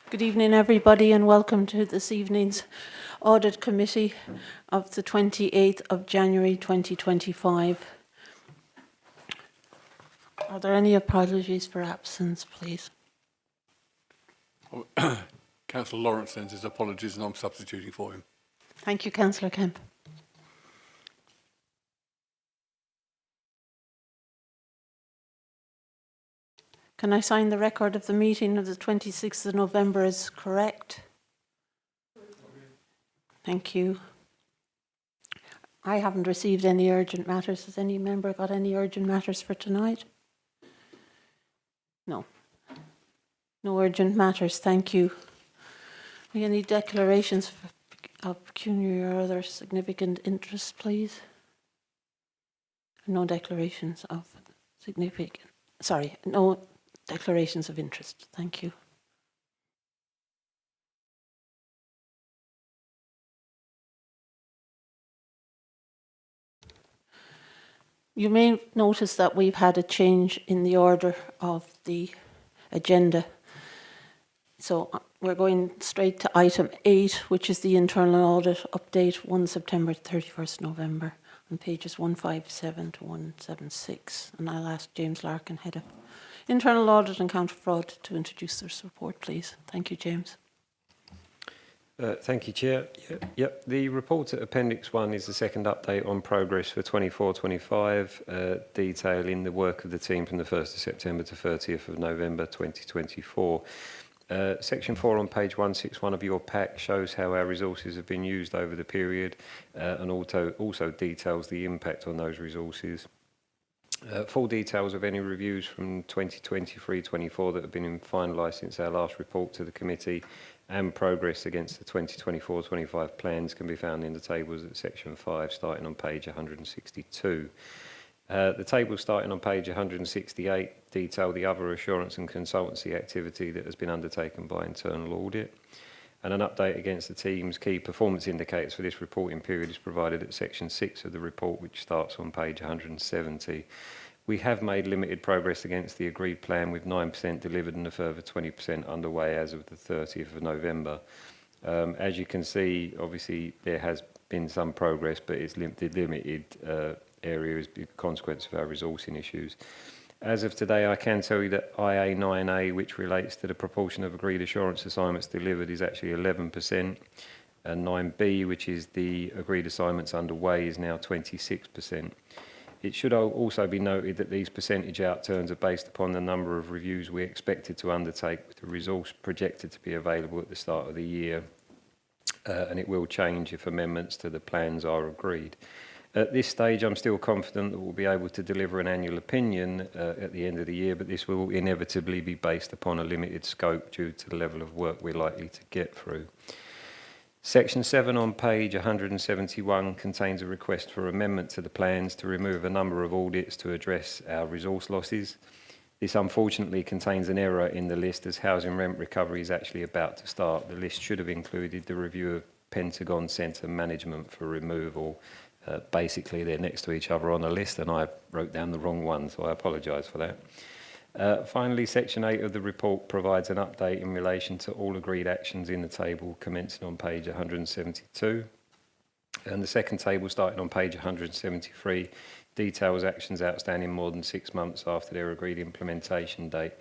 Good evening, everybody, and welcome to this evening's Audit Committee of the 28th of January 2025. Are there any apologies for absence, please? Councillor Lawrence sends his apologies and I'm substituting for him. Thank you, Councillor Kemp. Can I sign the record of the meeting of the 26th of November as correct? Thank you. I haven't received any urgent matters. Has any member got any urgent matters for tonight? No. No urgent matters, thank you. Any declarations of pecuniary or other significant interest, please? No declarations of no declarations of interest. Thank you. You may notice that we've had a change in the order of the agenda. So we're going straight to item 8, which is the internal audit update 1 September 31st November on pages 157 to 176. And I'll ask James Larkin, Head of Internal Audit and Counter Fraud, to introduce this report, please. Thank you, James. Thank you, Chair. Yep. The report at Appendix 1 is the second update on progress for 24-25, detailing the work of the team from the 1st of September to 30th of November 2024. Section 4 on page 161 of your pack shows how our resources have been used over the period and also details the impact on those resources. Full details of any reviews from 2023-24 that have been finalised since our last report to the committee and progress against the 2024-25 plans can be found in the tables at section 5 starting on page 162. The tables starting on page 168 detail the other assurance and consultancy activity that has been undertaken by internal audit, and an update against the team's key performance indicators for this reporting period is provided at section 6 of the report, which starts on page 170. We have made limited progress against the agreed plan, with 9% delivered and a further 20% underway as of the 30th of November. As you can see, obviously there has been some progress, but it's limited area as a consequence of our resourcing issues. As of today, I can tell you that IA 9A, which relates to the proportion of agreed assurance assignments delivered, is actually 11%, and 9B, which is the agreed assignments underway, is now 26%. It should also be noted that these percentage outturns are based upon the number of reviews we expected to undertake, with the resource projected to be available at the start of the year, and it will change if amendments to the plans are agreed. At this stage, I'm still confident that we'll be able to deliver an annual opinion at the end of the year, but this will inevitably be based upon a limited scope due to the level of work we're likely to get through. Section 7 on page 171 contains a request for amendment to the plans to remove a number of audits to address our resource losses. This unfortunately contains an error in the list, as housing rent recovery is actually about to start. The list should have included the review of Pentagon Centre management for removal. Basically, they're next to each other on a list, and I wrote down the wrong one, so I apologise for that. Finally, section 8 of the report provides an update in relation to all agreed actions in the table commencing on page 172. And the second table, starting on page 173, details actions outstanding more than 6 months after their agreed implementation date.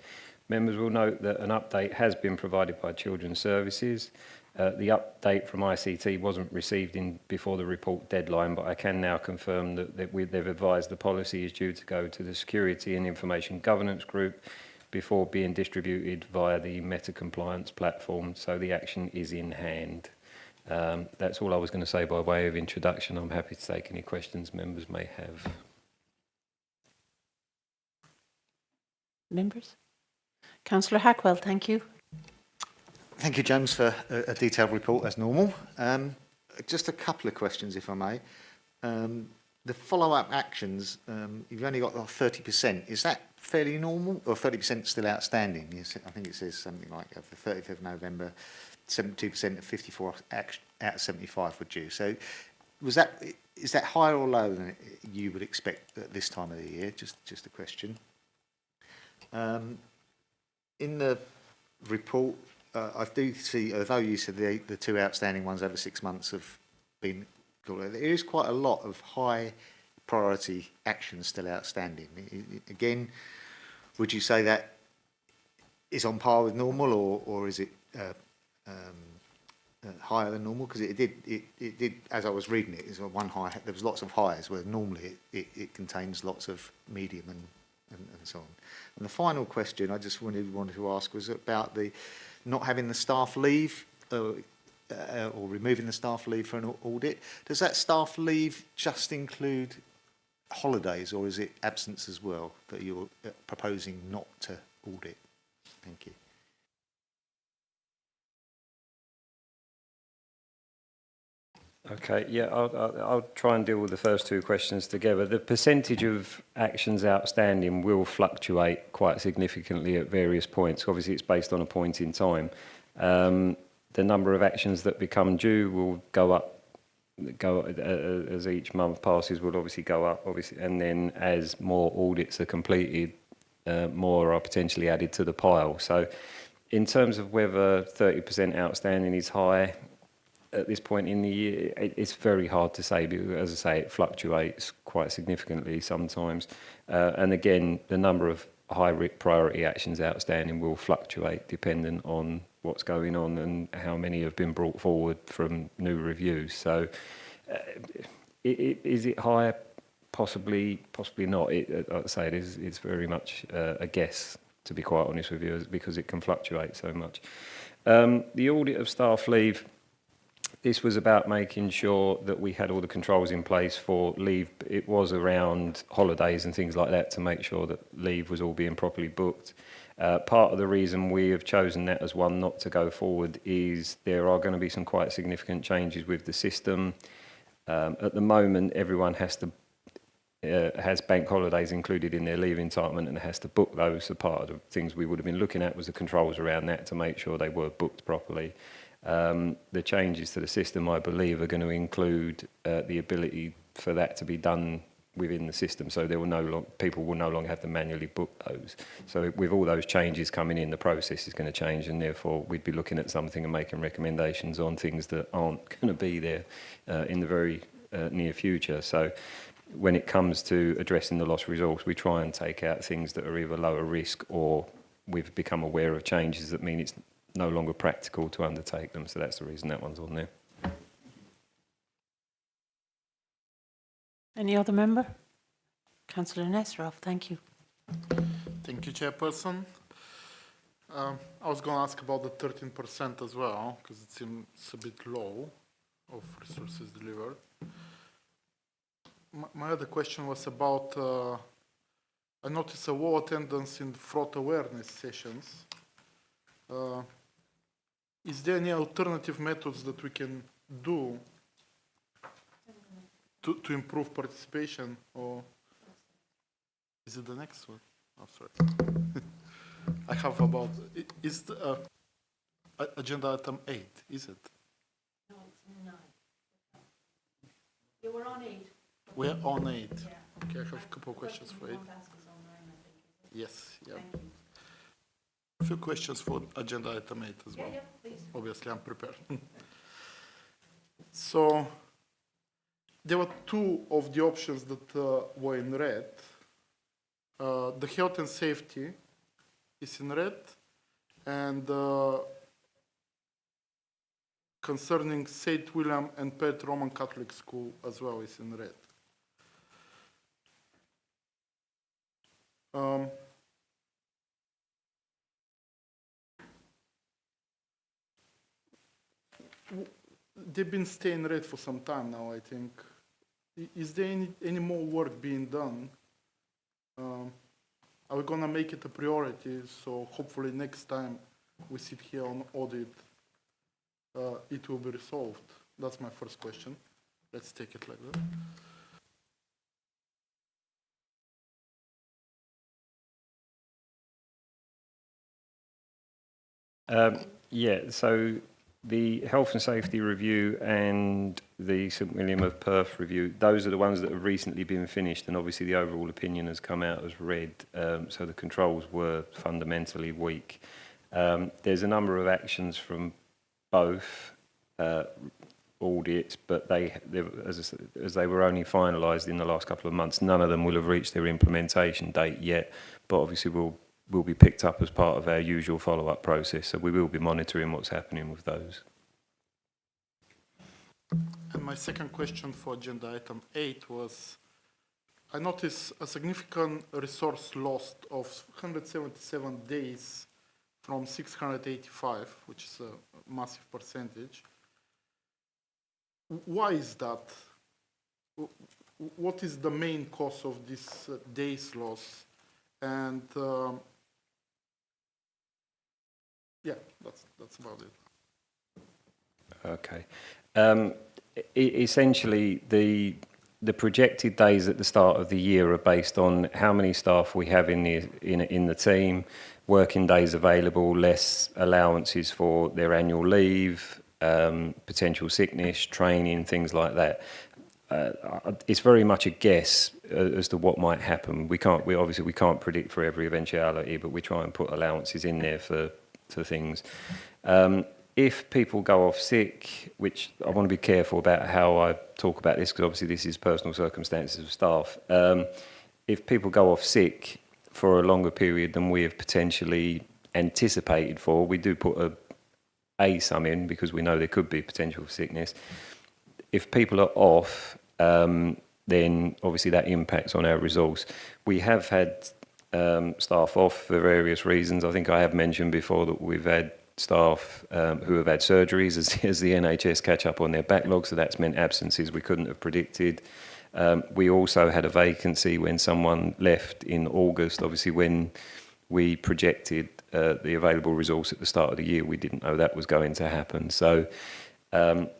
Members will note that an update has been provided by Children's Services. The update from ICT wasn't received before the report deadline, but I can now confirm that they've advised the policy is due to go to the Security and Information Governance Group before being distributed via the Meta Compliance platform, so the action is in hand. That's all I was going to say by way of introduction. I'm happy to take any questions members may have. Members? Councillor Hackwell, thank you. Thank you, James, for a detailed report as normal. Just a couple of questions, if I may. The follow-up actions, you've only got 30%. Is that fairly normal, or 30% still outstanding? I think it says something like the 30th of November, 72% of 54 out of 75 were due. So, is that higher or lower than you would expect at this time of the year? Just a question. In the report, I do see, although you said the two outstanding ones over 6 months have been, there is quite a lot of high priority actions still outstanding. Again, would you say that is on par with normal, or is it higher than normal? Because it did, as I was reading it, is one high. There was lots of highs, where normally it contains lots of medium and so on. And the final question I just wanted to ask was about the not having the staff leave or removing the staff leave for an audit. Does that staff leave just include holidays, or is it absence as well that you're proposing not to audit? Thank you. Okay, yeah, I'll try and deal with the first two questions together. The percentage of actions outstanding will fluctuate quite significantly at various points. Obviously, it's based on a point in time. The number of actions that become due will go up, as each month passes, will obviously go up, obviously, and then as more audits are completed, more are potentially added to the pile. So, in terms of whether 30% outstanding is high at this point in the year, it's very hard to say, because, as I say, it fluctuates quite significantly sometimes. And again, the number of high priority actions outstanding will fluctuate depending on what's going on and how many have been brought forward from new reviews. So, is it higher? Possibly not. I'd say it's very much a guess, to be quite honest with you, because it can fluctuate so much. The audit of staff leave. This was about making sure that we had all the controls in place for leave. It was around holidays and things like that, to make sure that leave was all being properly booked. Part of the reason we have chosen that as one not to go forward is there are going to be some quite significant changes with the system. At the moment, everyone has bank holidays included in their leave entitlement and has to book those. So part of the things we would have been looking at was the controls around that to make sure they were booked properly. The changes to the system, I believe, are going to include the ability for that to be done within the system. So people will no longer have to manually book those. So with all those changes coming in, the process is going to change, and therefore we'd be looking at something and making recommendations on things that aren't going to be there in the very near future. So when it comes to addressing the lost resource, we try and take out things that are either lower risk, or we've become aware of changes that mean it's no longer practical to undertake them. So that's the reason that one's on there. Any other member? Councillor Nesrov, thank you. Thank you, Chairperson. I was going to ask about the 13% as well, because it seems a bit low of resources delivered. My other question was about, I noticed a low attendance in fraud awareness sessions. Is there any alternative methods that we can do to improve participation, or is it the next one? Oh, sorry. I have about, is the agenda item 8, is it? No, it's 9. You were on 8. We're on 8. Yeah. Okay, I have a couple of questions for 8. Yes, yeah. Thank you. A few questions for agenda item 8 as well. Yeah, please. Obviously, I'm prepared. So, there were two of the options that were in red. The health and safety is in red, and concerning St. William and Pet Roman Catholic School as well is in red. They've been staying red for some time now, I think. Is there any more work being done? Are we going to make it a priority, so hopefully next time we sit here on audit, it will be resolved? That's my first question. Let's take it like that. Yeah, so the health and safety review and the St William of Perth review, those are the ones that have recently been finished, and obviously the overall opinion has come out as red, so the controls were fundamentally weak. There's a number of actions from both audits, but as they were only finalised in the last couple of months, none of them will have reached their implementation date yet, but obviously will be picked up as part of our usual follow-up process, so we will be monitoring what's happening with those. And my second question for agenda item 8 was, I noticed a significant resource loss of 177 days from 685, which is a massive percentage. Why is that? What is the main cause of this days loss? And yeah, that's about it. Okay. Essentially, the projected days at the start of the year are based on how many staff we have in the team, working days available, less allowances for their annual leave, potential sickness, training, things like that. It's very much a guess as to what might happen. We obviously can't predict for every eventuality, but we try and put allowances in there for things. If people go off sick, which I want to be careful about how I talk about this, because obviously this is personal circumstances of staff. If people go off sick for a longer period than we have potentially anticipated for, we do put a sum in because we know there could be potential for sickness. If people are off, then obviously that impacts on our resource. We have had staff off for various reasons. I think I have mentioned before that we've had staff who have had surgeries as the NHS catch up on their backlog, so that's meant absences we couldn't have predicted. We also had a vacancy when someone left in August. Obviously, when we projected the available resource at the start of the year, we didn't know that was going to happen. So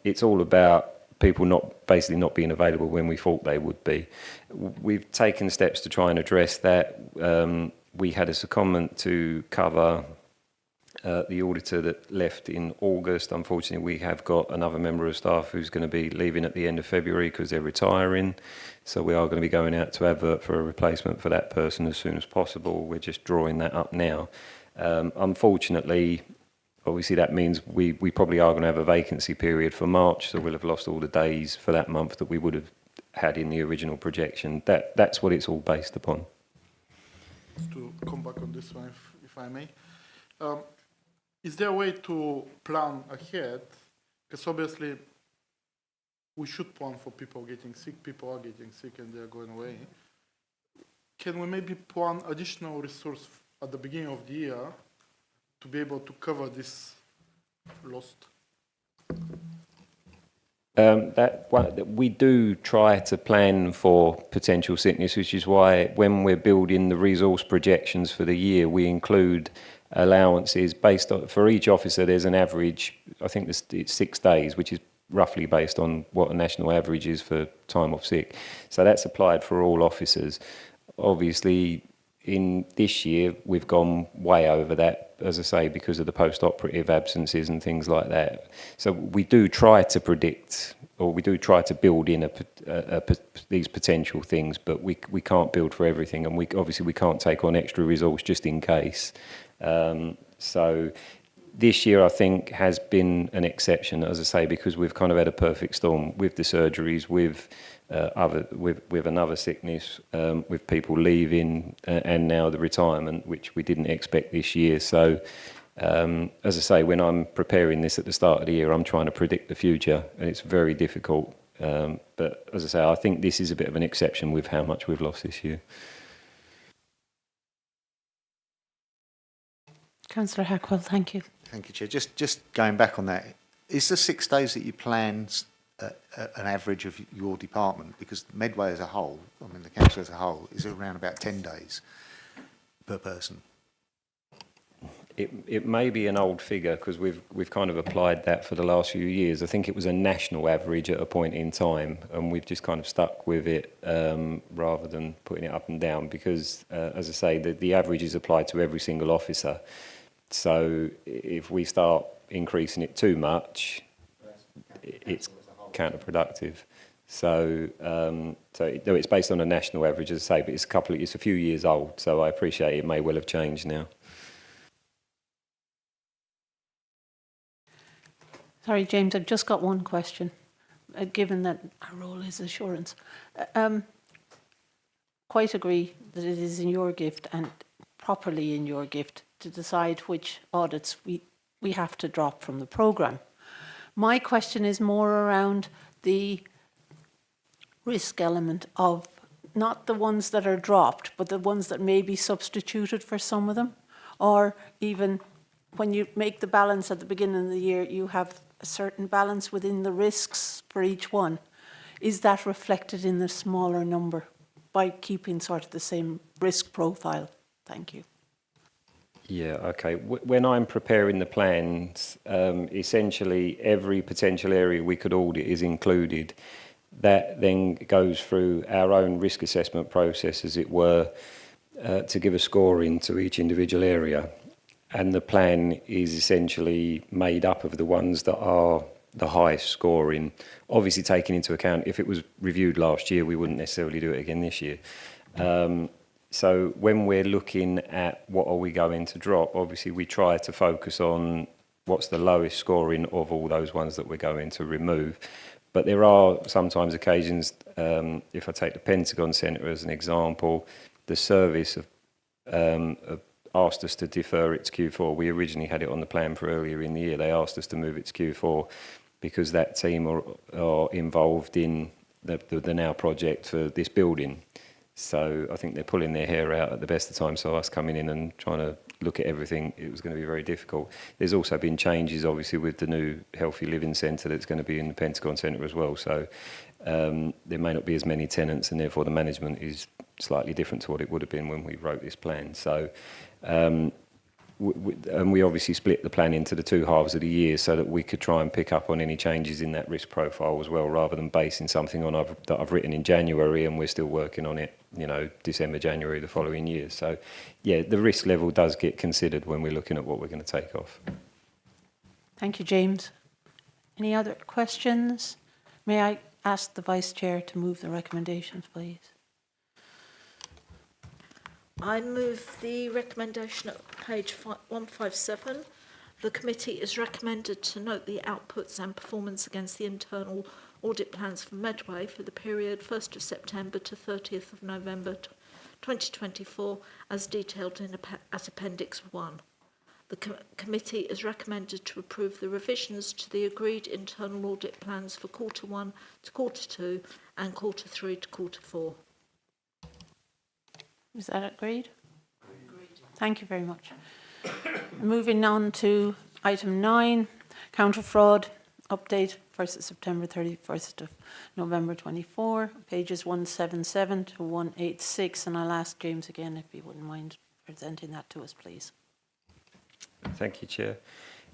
it's all about people basically not being available when we thought they would be. We've taken steps to try and address that. We had a secondment to cover the auditor that left in August. Unfortunately, we have got another member of staff who's going to be leaving at the end of February because they're retiring. So we are going to be going out to advert for a replacement for that person as soon as possible. We're just drawing that up now. Unfortunately, obviously that means we probably are going to have a vacancy period for March, so we'll have lost all the days for that month that we would have had in the original projection. That's what it's all based upon. Just to come back on this one, if I may. Is there a way to plan ahead? Because obviously we should plan for people getting sick. People are getting sick and they're going away. Can we maybe plan additional resource at the beginning of the year to be able to cover this lost? We do try to plan for potential sickness, which is why when we're building the resource projections for the year, we include allowances based on, for each officer there's an average, I think it's 6 days, which is roughly based on what a national average is for time off sick. So that's applied for all officers. Obviously, in this year, we've gone way over that, as I say, because of the post-operative absences and things like that. So we do try to predict, or we do try to build in these potential things, but we can't build for everything, and we can't take on extra resource just in case. So this year, I think, has been an exception, as I say, because we've kind of had a perfect storm with the surgeries, with another sickness, with people leaving, and now the retirement, which we didn't expect this year. So, as I say, when I'm preparing this at the start of the year, I'm trying to predict the future, and it's very difficult. But as I say, I think this is a bit of an exception with how much we've lost this year. Councillor Hackwell, thank you. Thank you, Chair. Just going back on that, is the 6 days that you plan an average of your department? Because Medway as a whole, I mean the council as a whole, is around about 10 days per person. It may be an old figure because we've kind of applied that for the last few years. I think it was a national average at a point in time, and we've just kind of stuck with it rather than putting it up and down because, as I say, the average is applied to every single officer. So if we start increasing it too much, it's counterproductive. So it's based on a national average, as I say, but it's a few years old. So I appreciate it may well have changed now. Sorry, James, I've just got one question, given that our role is assurance. Quite agree that it is in your gift and properly in your gift to decide which audits we have to drop from the programme. My question is more around the risk element of not the ones that are dropped, but the ones that may be substituted for some of them, or even when you make the balance at the beginning of the year, you have a certain balance within the risks for each one. Is that reflected in the smaller number by keeping sort of the same risk profile? Thank you. Yeah, okay. When I'm preparing the plans, essentially every potential area we could audit is included. That then goes through our own risk assessment process, as it were, to give a scoring to each individual area. And the plan is essentially made up of the ones that are the highest scoring, obviously taking into account if it was reviewed last year, we wouldn't necessarily do it again this year. So when we're looking at what are we going to drop, obviously we try to focus on what's the lowest scoring of all those ones that we're going to remove. But there are sometimes occasions, if I take the Pentagon Centre as an example, the service have asked us to defer its Q4. We originally had it on the plan for earlier in the year. They asked us to move its Q4 because that team are involved in the now project for this building. So I think they're pulling their hair out at the best of times. So us coming in and trying to look at everything, it was going to be very difficult. There's also been changes, obviously, with the new Healthy Living Centre that's going to be in the Pentagon Centre as well. So there may not be as many tenants, and therefore the management is slightly different to what it would have been when we wrote this plan. So and we obviously split the plan into the two halves of the year so that we could try and pick up on any changes in that risk profile as well, rather than basing something on that I've written in January and we're still working on it, December, January the following year. So, yeah, the risk level does get considered when we're looking at what we're going to take off. Thank you, James. Any other questions? May I ask the Vice Chair to move the recommendations, please? I move the recommendation at page 157. The committee is recommended to note the outputs and performance against the internal audit plans for Medway for the period 1st of September to 30th of November 2024 as detailed at Appendix 1. The committee is recommended to approve the revisions to the agreed internal audit plans for Quarter 1 to Quarter 2 and Quarter 3 to Quarter 4. Is that agreed? Agreed. Thank you very much. Moving on to item 9, counter fraud update, 1st of September, 31st of November 24, pages 177 to 186. And I'll ask James again if he wouldn't mind presenting that to us, please. Thank you, Chair.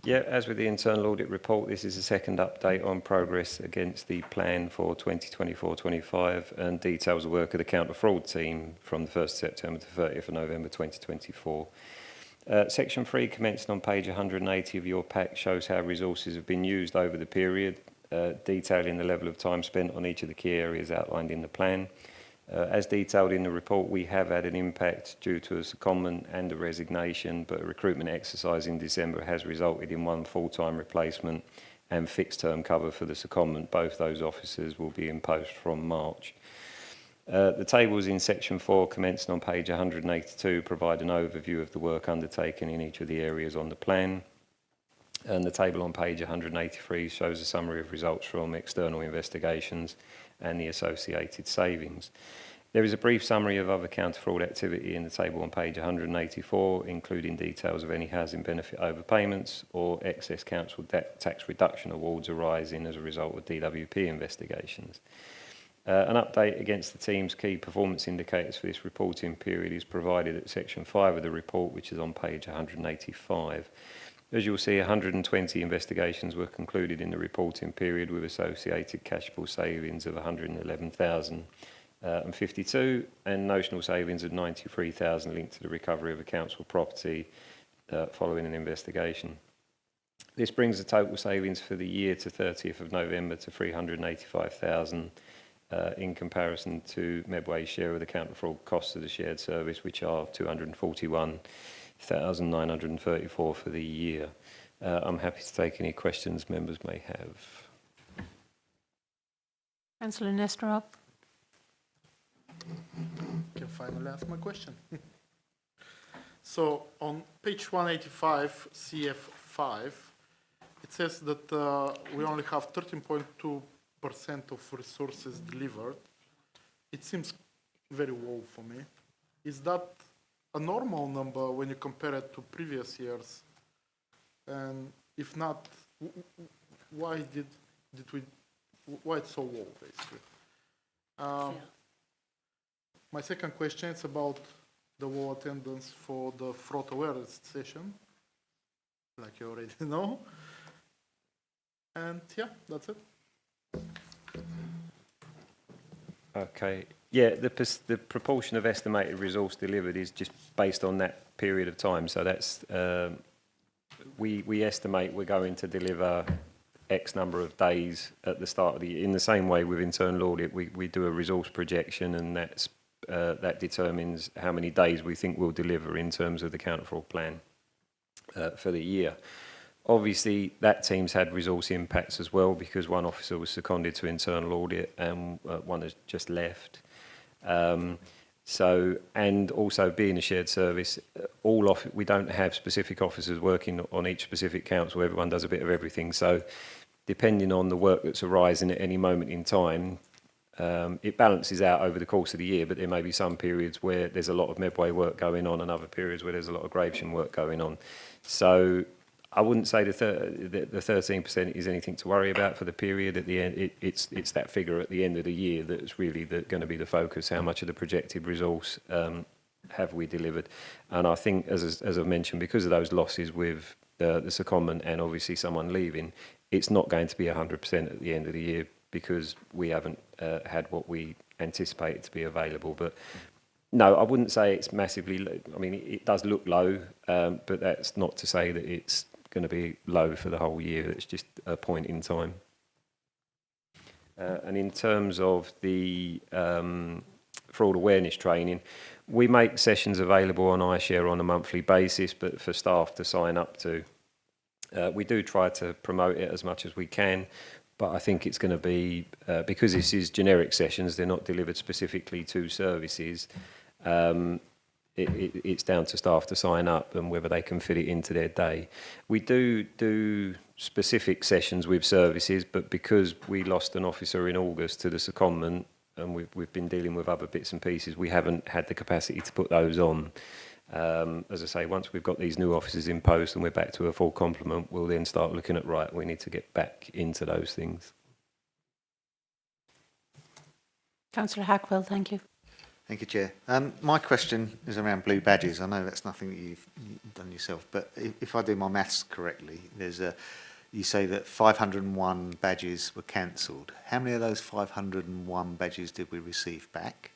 Yeah, as with the internal audit report, this is a second update on progress against the plan for 2024-25 and details the work of the counter fraud team from the 1st of September to 30th of November 2024. Section 3, commencing on page 180 of your pack, shows how resources have been used over the period, detailing the level of time spent on each of the key areas outlined in the plan. As detailed in the report, we have had an impact due to a secondment and a resignation, but a recruitment exercise in December has resulted in one full-time replacement and fixed-term cover for the secondment. Both those officers will be in post from March. The tables in section 4, commencing on page 182, provide an overview of the work undertaken in each of the areas on the plan. And the table on page 183 shows a summary of results from external investigations and the associated savings. There is a brief summary of other counter fraud activity in the table on page 184, including details of any housing benefit overpayments or excess council tax reduction awards arising as a result of DWP investigations. An update against the team's key performance indicators for this reporting period is provided at section 5 of the report, which is on page 185. As you'll see, 120 investigations were concluded in the reporting period with associated cashable savings of 111,052 and notional savings of 93,000 linked to the recovery of a council property following an investigation. This brings the total savings for the year to 30th of November to 385,000 in comparison to Medway's share of the counter fraud costs of the shared service, which are 241,934 for the year. I'm happy to take any questions members may have. Councillor Nesterov. Can finally ask my question. So on page 185, CF5, it says that we only have 13.2% of resources delivered. It seems very low for me. Is that a normal number when you compare it to previous years? And if not, why it's so low, basically? My second question is about the low attendance for the fraud awareness session, like you already know. And yeah, that's it. Okay. Yeah, the proportion of estimated resource delivered is just based on that period of time. So that's, we estimate we're going to deliver X number of days at the start of the year. In the same way with internal audit, we do a resource projection, and that's that determines how many days we think we'll deliver in terms of the counter fraud plan for the year. Obviously, that team's had resource impacts as well, because one officer was seconded to internal audit and one has just left. So, and also being a shared service, we don't have specific officers working on each specific council. Everyone does a bit of everything. So, depending on the work that's arising at any moment in time, it balances out over the course of the year, but there may be some periods where there's a lot of Medway work going on and other periods where there's a lot of Gravesham work going on. So I wouldn't say the 13% is anything to worry about for the period. At the end, it's that figure at the end of the year that's really going to be the focus. How much of the projected resource have we delivered? And I think, as I've mentioned, because of those losses with the secondment and obviously someone leaving, it's not going to be 100% at the end of the year, because we haven't had what we anticipated to be available. But no, I wouldn't say it's massively low. I mean, it does look low, but that's not to say that it's going to be low for the whole year. It's just a point in time. And in terms of the fraud awareness training, we make sessions available on iShare on a monthly basis, but for staff to sign up to. We do try to promote it as much as we can, but I think it's going to be, because this is generic sessions, they're not delivered specifically to services, it's down to staff to sign up and whether they can fit it into their day. We do specific sessions with services, but because we lost an officer in August to the secondment, and we've been dealing with other bits and pieces, we haven't had the capacity to put those on. As I say, once we've got these new officers in post and we're back to a full complement, we'll then start looking at, right, we need to get back into those things. Councillor Hackwell, thank you. Thank you, Chair. My question is around blue badges. I know that's nothing that you've done yourself, but if I do my maths correctly, you say that 501 badges were cancelled. How many of those 501 badges did we receive back?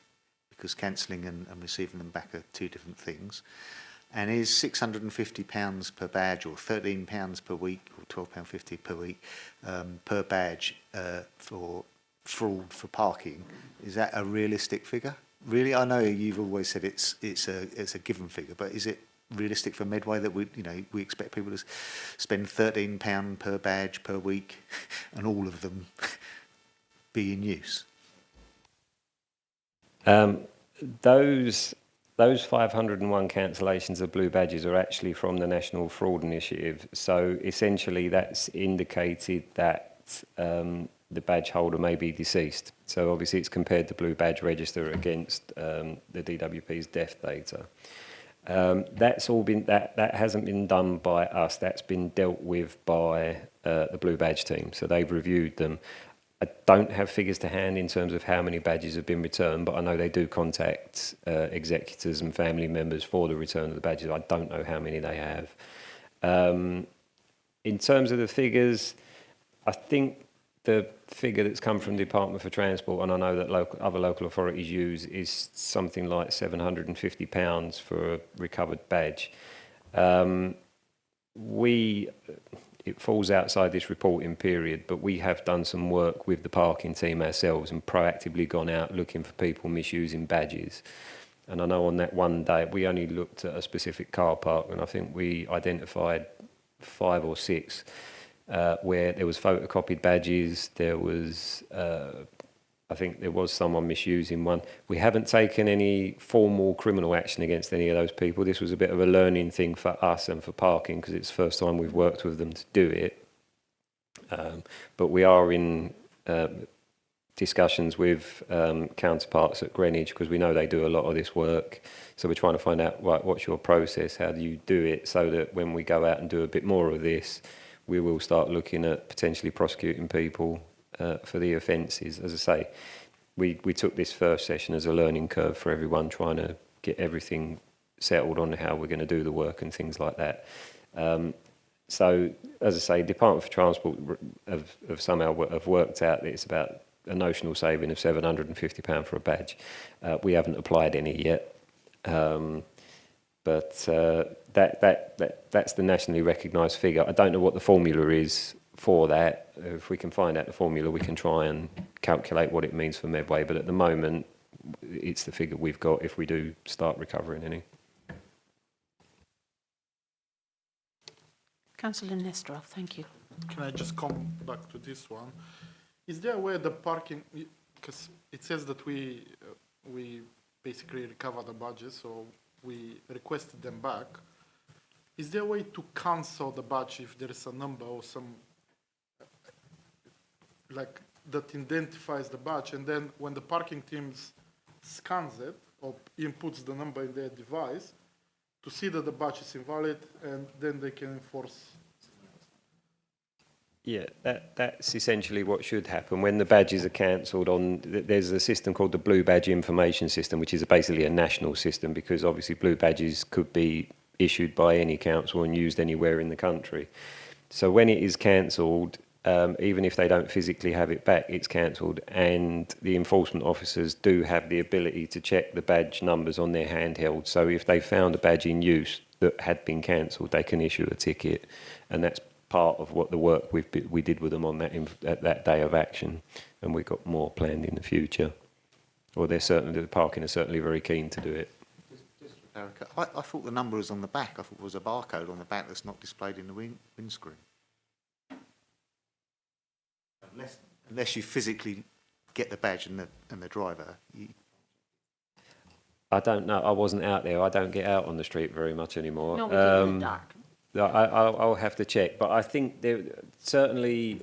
Because cancelling and receiving them back are two different things. And is £650 per badge, or £13 per week, or £12.50 per week per badge for fraud for parking, is that a realistic figure? Really, I know you've always said it's a given figure, but is it realistic for Medway that we expect people to spend £13 per badge per week and all of them be in use? Those 501 cancellations of blue badges are actually from the National Fraud Initiative. So essentially that's indicated that the badge holder may be deceased. So obviously it's compared the blue badge register against the DWP's death data. That's all been, that hasn't been done by us. That's been dealt with by the blue badge team. So they've reviewed them. I don't have figures to hand in terms of how many badges have been returned, but I know they do contact executors and family members for the return of the badges. I don't know how many they have. In terms of the figures, I think the figure that's come from the Department for Transport, and I know that other local authorities use, is something like £750 for a recovered badge. It falls outside this reporting period, but we have done some work with the parking team ourselves and proactively gone out looking for people misusing badges. And I know on that one day, we only looked at a specific car park, and I think we identified 5 or 6 where there was photocopied badges. There was, I think there was someone misusing one. We haven't taken any formal criminal action against any of those people. This was a bit of a learning thing for us and for parking because it's the first time we've worked with them to do it. But we are in discussions with counterparts at Greenwich because we know they do a lot of this work. So we're trying to find out, right, what's your process? How do you do it? So that when we go out and do a bit more of this, we will start looking at potentially prosecuting people for the offences. As I say, we took this first session as a learning curve for everyone, trying to get everything settled on how we're going to do the work and things like that. So, as I say, Department for Transport have somehow have worked out that it's about a notional saving of £750 for a badge. We haven't applied any yet, but that's the nationally recognised figure. I don't know what the formula is for that. If we can find out the formula, we can try and calculate what it means for Medway. But at the moment, it's the figure we've got if we do start recovering any. Councillor Nesterov, thank you. Can I just come back to this one? Is there a way the parking, because it says that we basically recover the badges, so we requested them back. Is there a way to cancel the badge if there is a number or some, like, that identifies the badge, and then when the parking team scans it or inputs the number in their device, to see that the badge is invalid, and then they can enforce? Yeah, that's essentially what should happen. When the badges are cancelled, there's a system called the Blue Badge Information System, which is basically a national system, because obviously blue badges could be issued by any council and used anywhere in the country. So when it is cancelled, even if they don't physically have it back, it's cancelled, and the enforcement officers do have the ability to check the badge numbers on their handheld. So if they found a badge in use that had been cancelled, they can issue a ticket, and that's part of what the work we did with them on that day of action, and we've got more planned in the future. Or the parking are certainly very keen to do it. Erica, I thought the number was on the back. I thought there was a barcode on the back that's not displayed in the windscreen. Unless you physically get the badge and the driver. I don't know. I wasn't out there. I don't get out on the street very much anymore. No, we do in the dark. I'll have to check, but I think there certainly,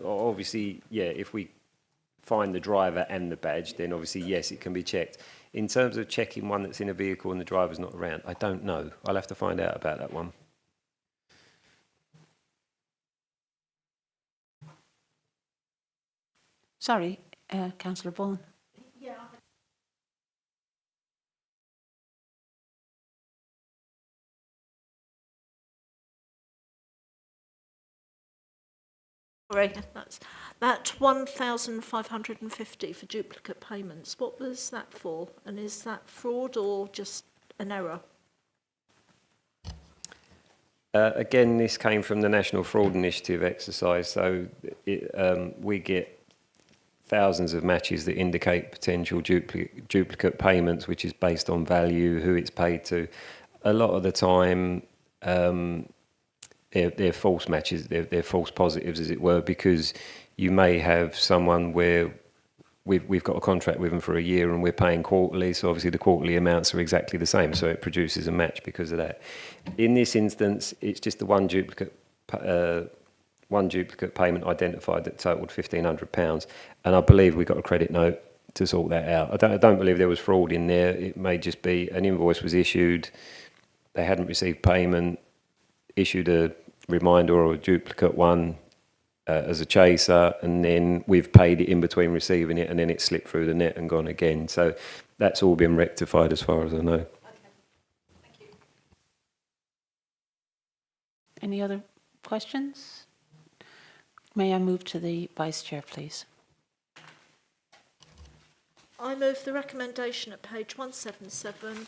obviously, yeah. If we find the driver and the badge, then obviously yes, it can be checked. In terms of checking one that's in a vehicle and the driver's not around, I don't know. I'll have to find out about that one. Sorry, Councillor Bowen. Yeah. Sorry, that's 1,550 for duplicate payments. What was that for? And is that fraud or just an error? Again, this came from the National Fraud Initiative exercise, so we get thousands of matches that indicate potential duplicate payments, which is based on value, who it's paid to. A lot of the time, they're false matches, they're false positives, as it were, because you may have someone where we've got a contract with them for a year and we're paying quarterly, so obviously the quarterly amounts are exactly the same, so it produces a match because of that. In this instance, it's just the one duplicate payment identified that totalled £1,500, and I believe we got a credit note to sort that out. I don't believe there was fraud in there. It may just be an invoice was issued, they hadn't received payment, issued a reminder or a duplicate one as a chaser, and then we've paid it in between receiving it, and then it slipped through the net and gone again. So that's all been rectified as far as I know. Okay, thank you. Any other questions? May I move to the Vice Chair, please? I move the recommendation at page 177.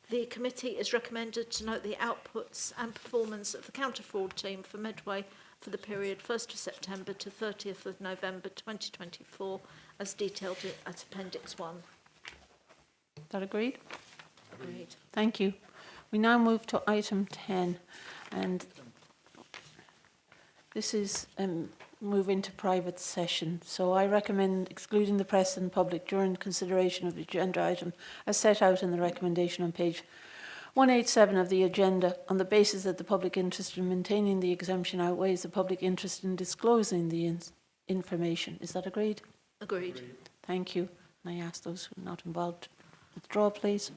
The committee is recommended to note the outputs and performance of the counter-fraud team for Medway for the period 1st of September to 30th of November 2024, as detailed at Appendix 1. Is that agreed? Agreed. Thank you. We now move to item 10, And this is move into private session. So I recommend excluding the press and public during consideration of the agenda item as set out in the recommendation on page 187 of the agenda, on the basis that the public interest in maintaining the exemption outweighs the public interest in disclosing the information. Is that agreed? Agreed. Thank you. And I ask those who are not involved to withdraw, please.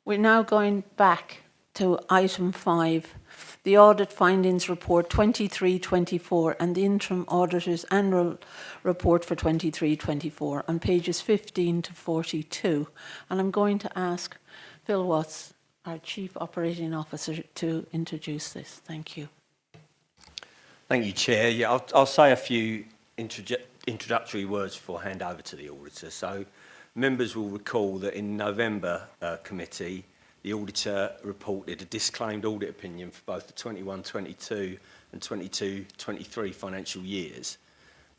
We're now going back to item 5, the Audit Findings Report 23-24 and the Interim Auditor's Annual Report for 23-24 on pages 15 to 42. And I'm going to ask Phil Watts, our Chief Operating Officer, to introduce this. Thank you. Thank you, Chair. Yeah, I'll say a few introductory words before I hand over to the Auditor. So members will recall that in November committee, the Auditor reported a disclaimed audit opinion for both the 21-22 and 22-23 financial years.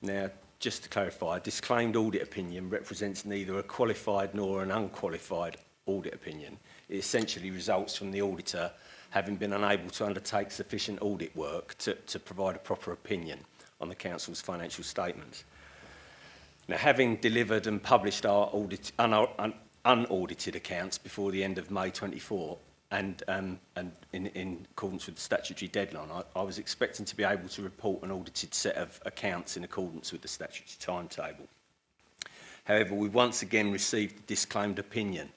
Now, just to clarify, a disclaimed audit opinion represents neither a qualified nor an unqualified audit opinion. It essentially results from the Auditor having been unable to undertake sufficient audit work to provide a proper opinion on the Council's financial statements. Now, having delivered and published our unaudited accounts before the end of May 24 and in accordance with the statutory deadline, I was expecting to be able to report an audited set of accounts in accordance with the statutory timetable. However, we once again received a disclaimed opinion.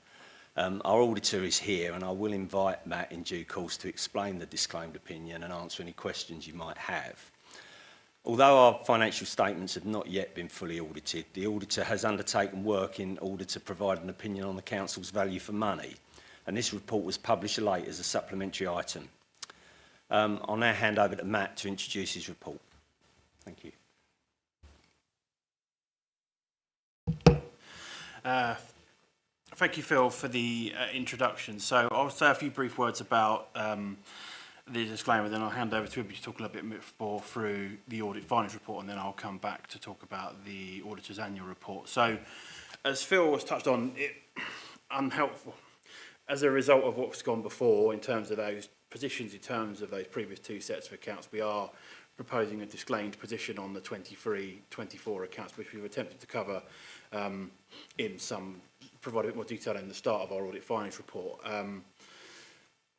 Our Auditor is here, and I will invite Matt in due course to explain the disclaimed opinion and answer any questions you might have. Although our financial statements have not yet been fully audited, the Auditor has undertaken work in order to provide an opinion on the Council's value for money, and this report was published late as a supplementary item. I'll now hand over to Matt to introduce his report. Thank you. Thank you, Phil, for the introduction. So I'll say a few brief words about the disclaimer, then I'll hand over to Ibi to talk a little bit more through the audit findings report, and then I'll come back to talk about the Auditor's annual report. So, as Phil was touched on, unhelpful as a result of what's gone before in terms of those positions, in terms of those previous two sets of accounts, we are proposing a disclaimed position on the 23-24 accounts, which we've attempted to cover provide a bit more detail in the start of our audit findings report.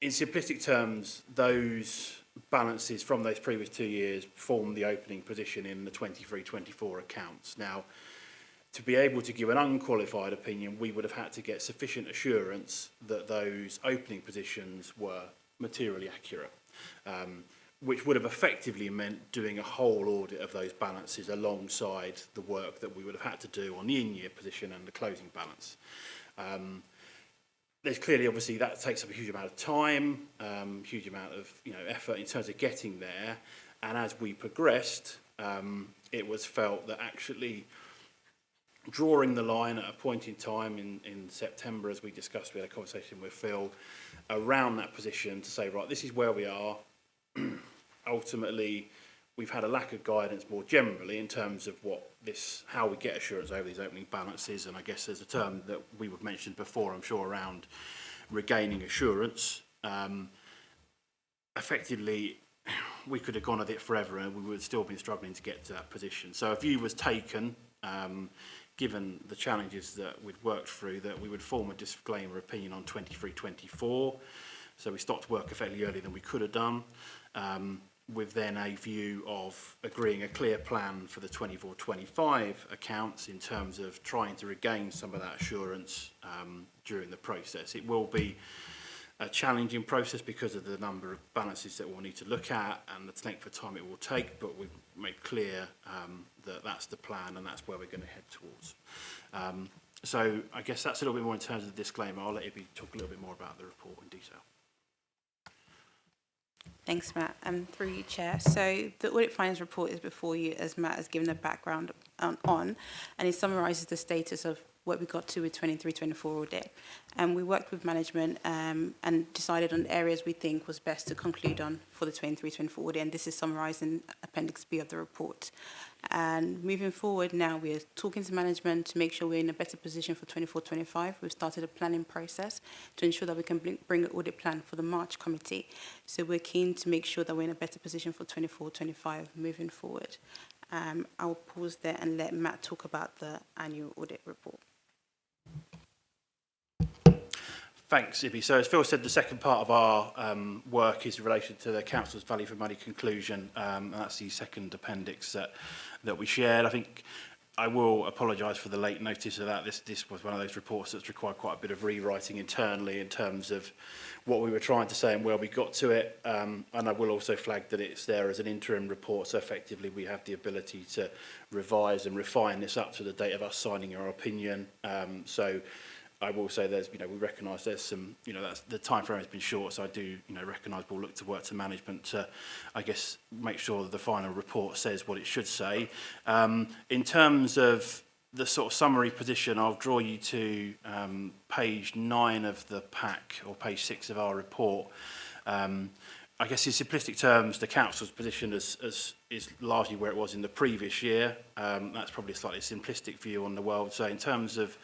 In simplistic terms, those balances from those previous 2 years form the opening position in the 23-24 accounts. Now, to be able to give an unqualified opinion, we would have had to get sufficient assurance that those opening positions were materially accurate, which would have effectively meant doing a whole audit of those balances alongside the work that we would have had to do on the in-year position and the closing balance. There's clearly, obviously, that takes up a huge amount of time, huge amount of effort in terms of getting there. And as we progressed, it was felt that actually drawing the line at a point in time in September, as we discussed, we had a conversation with Phil around that position to say, right, this is where we are. Ultimately, we've had a lack of guidance more generally in terms of how we get assurance over these opening balances, and I guess there's a term that we have mentioned before, I'm sure, around regaining assurance. Effectively, we could have gone at it forever and we would have still been struggling to get to that position. So a view was taken, given the challenges that we'd worked through, that we would form a disclaimer opinion on 23-24. So we stopped work effectively earlier than we could have done. With then a view of agreeing a clear plan for the 24-25 accounts in terms of trying to regain some of that assurance during the process. It will be a challenging process because of the number of balances that we'll need to look at and the length of time it will take, but we've made clear that that's the plan and that's where we're going to head towards. So I guess that's a little bit more in terms of the disclaimer. I'll let Ibi talk a little bit more about the report in detail. Thanks, Matt. Through you, Chair. So the audit findings report is before you, as Matt has given a background on, and it summarises the status of what we got to with 23-24 audit. And we worked with management and decided on areas we think was best to conclude on for the 23-24 audit, and this is summarised in Appendix B of the report. And moving forward now, we are talking to management to make sure we're in a better position for 24-25. We've started a planning process to ensure that we can bring an audit plan for the March committee. So we're keen to make sure that we're in a better position for 24-25 moving forward. I'll pause there and let Matt talk about the annual audit report. Thanks, Ibi. So as Phil said, the second part of our work is in relation to the Council's value for money conclusion, and that's the second appendix that we shared. I think I will apologise for the late notice of that. This was one of those reports that's required quite a bit of rewriting internally in terms of what we were trying to say and where we got to it. And I will also flag that it's there as an interim report, so effectively we have the ability to revise and refine this up to the date of us signing our opinion. So I will say there's, we recognise there's some, that's, the time frame has been short, so I do, recognise we'll look to work to management to, I guess, make sure that the final report says what it should say. In terms of the sort of summary position, I'll draw you to page 9 of the pack, or page 6 of our report. I guess in simplistic terms, the council's position is largely where it was in the previous year. That's probably a slightly simplistic view on the world. So in terms of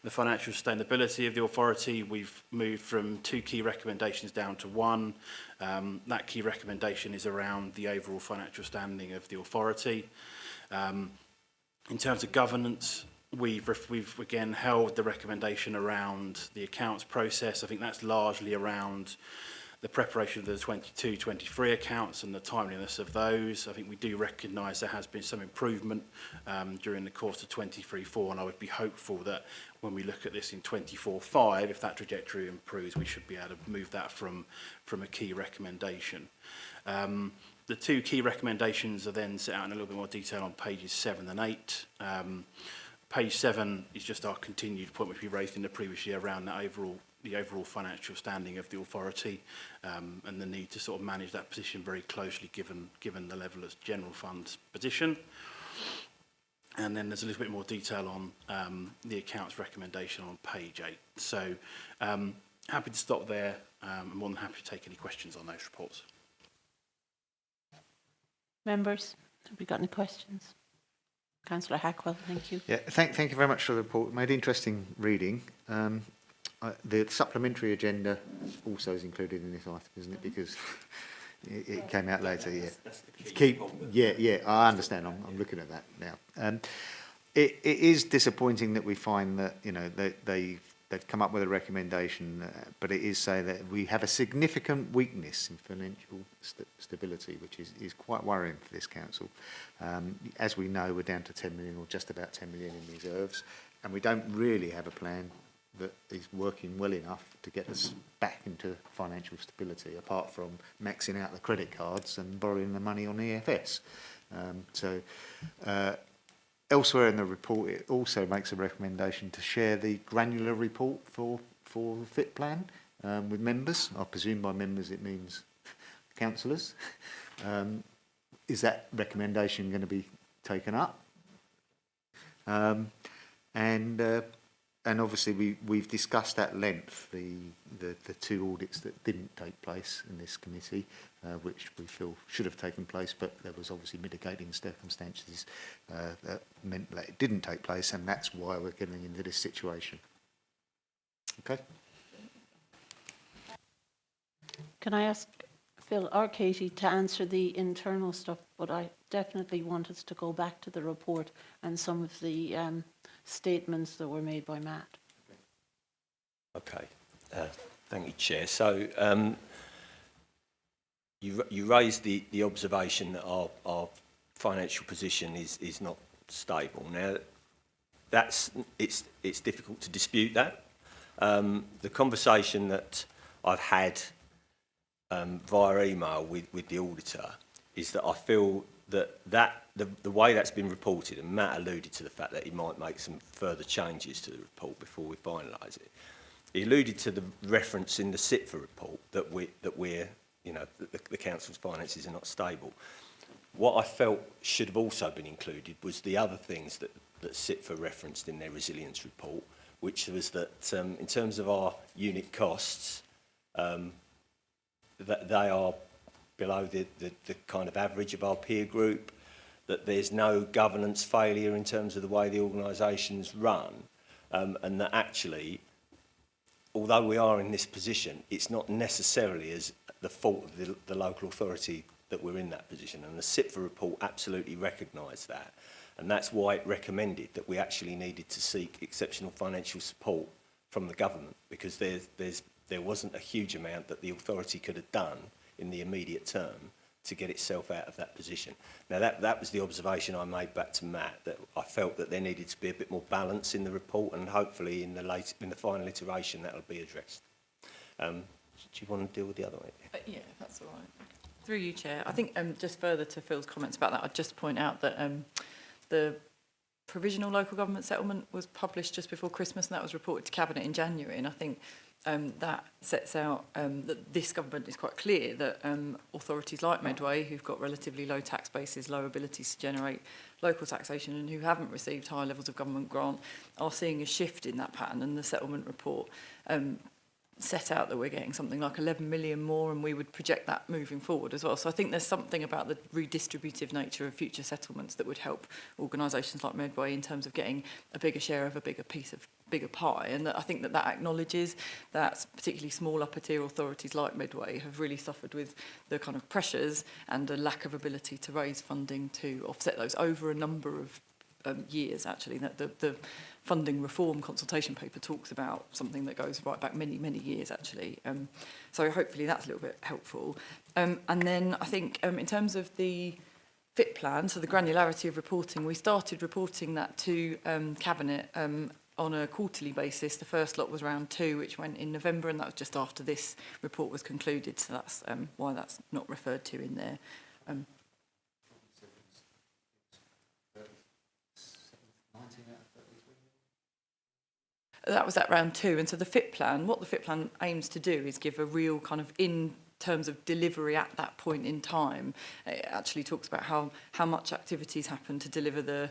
the financial sustainability of the authority, we've moved from 2 key recommendations down to 1. That key recommendation is around the overall financial standing of the authority. In terms of governance, we've again held the recommendation around the accounts process. I think that's largely around the preparation of the 22-23 accounts and the timeliness of those. I think we do recognise there has been some improvement during the course of 23-4, and I would be hopeful that when we look at this in 24-5, if that trajectory improves, we should be able to move that from a key recommendation. The 2 key recommendations are then set out in a little bit more detail on pages 7 and 8. Page 7 is just our continued point which we raised in the previous year around the overall financial standing of the authority and the need to sort of manage that position very closely given the level of general fund's position. And then there's a little bit more detail on the accounts recommendation on page 8. So happy to stop there. I'm more than happy to take any questions on those reports. Members, have we got any questions? Councillor Hackwell, thank you. Yeah, thank you very much for the report. Made interesting reading. The supplementary agenda also is included in this item, isn't it? Because it came out later. Yeah, that's the key. Yeah. I understand. I'm looking at that now. It is disappointing that we find that they've come up with a recommendation, but it is saying that we have a significant weakness in financial stability, which is quite worrying for this council. As we know, we're down to 10 million or just about 10 million in reserves, and we don't really have a plan that is working well enough to get us back into financial stability, apart from maxing out the credit cards and borrowing the money on EFS. Elsewhere in the report, it also makes a recommendation to share the granular report for the FIT plan with members. I presume by members it means councillors. Is that recommendation going to be taken up? And obviously we've discussed at length the 2 audits that didn't take place in this committee, which we feel should have taken place, but there was obviously mitigating circumstances that meant that it didn't take place, and that's why we're getting into this situation. Okay. Can I ask Phil or Katie to answer the internal stuff, but I definitely want us to go back to the report and some of the statements that were made by Matt. Okay, thank you, Chair. So you raised the observation that our financial position is not stable. Now, it's difficult to dispute that. The conversation that I've had via email with the auditor is that I feel that the way that's been reported, and Matt alluded to the fact that he might make some further changes to the report before we finalise it. He alluded to the reference in the SITFA report that the council's finances are not stable. What I felt should have also been included was the other things that SITFA referenced in their resilience report, which was that in terms of our unit costs, that they are below the kind of average of our peer group, that there's no governance failure in terms of the way the organisation's run, and that actually, although we are in this position, it's not necessarily as the fault of the local authority that we're in that position. And the SITFA report absolutely recognised that. And that's why it recommended that we actually needed to seek exceptional financial support from the government, because there wasn't a huge amount that the authority could have done in the immediate term to get itself out of that position. Now, that was the observation I made back to Matt, that I felt that there needed to be a bit more balance in the report, and hopefully in the final iteration that'll be addressed. Do you want to deal with the other one? Yeah, that's all right. Through you, Chair. I think just further to Phil's comments about that, I'd just point out that the provisional local government settlement was published just before Christmas, and that was reported to Cabinet in January. And I think that sets out that this government is quite clear that authorities like Medway, who've got relatively low tax bases, low abilities to generate local taxation, and who haven't received high levels of government grant, are seeing a shift in that pattern. And the settlement report set out that we're getting something like 11 million more, and we would project that moving forward as well. So I think there's something about the redistributive nature of future settlements that would help organisations like Medway in terms of getting a bigger share of a bigger piece of bigger pie, and that I think that acknowledges that particularly small upper tier authorities like Medway have really suffered with the kind of pressures and a lack of ability to raise funding to offset those over a number of years. Actually, that the funding reform consultation paper talks about something that goes right back many, many years, actually. So hopefully that's a little bit helpful. And then I think in terms of the FIT plan, so the granularity of reporting, we started reporting that to Cabinet on a quarterly basis. The first lot was round 2, which went in November, and that was just after this report was concluded. So that's why that's not referred to in there. That was at round 2. And so the FIT plan, what the FIT plan aims to do is give a real kind of in terms of delivery at that point in time. It actually talks about how much activities happen to deliver the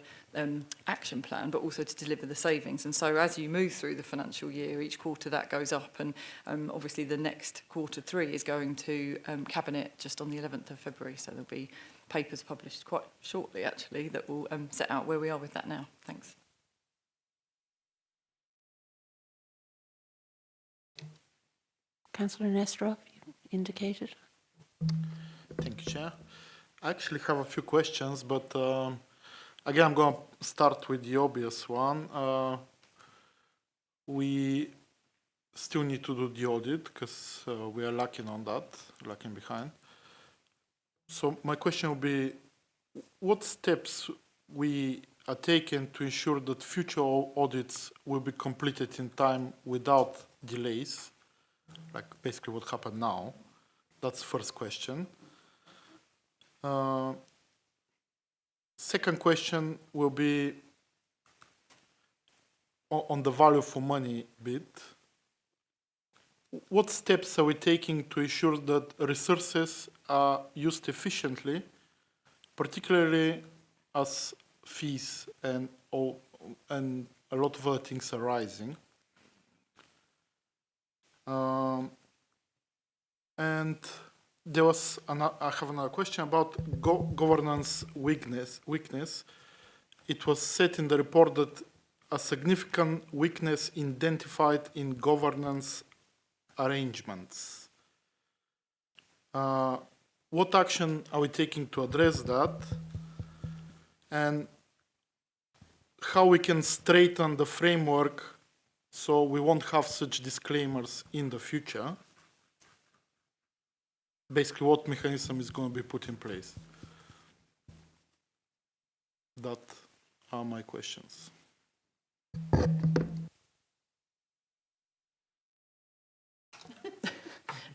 action plan, but also to deliver the savings. And so as you move through the financial year, each quarter that goes up. And obviously the next quarter 3 is going to Cabinet just on the 11th of February. So there'll be papers published quite shortly, actually, that will set out where we are with that now. Thanks. Councillor Nestor, you indicated. Thank you, Chair. I actually have a few questions, but again, I'm going to start with the obvious one. We still need to do the audit because we are lacking behind. So my question will be, what steps we are taking to ensure that future audits will be completed in time without delays? Like basically what happened now. That's the first question. Second question will be on the value for money bit. What steps are we taking to ensure that resources are used efficiently, particularly as fees and a lot of other things are rising? And there was I have another question about governance weakness. It was said in the report that a significant weakness identified in governance arrangements. What action are we taking to address that? And how we can straighten the framework so we won't have such disclaimers in the future? Basically, what mechanism is going to be put in place? That are my questions.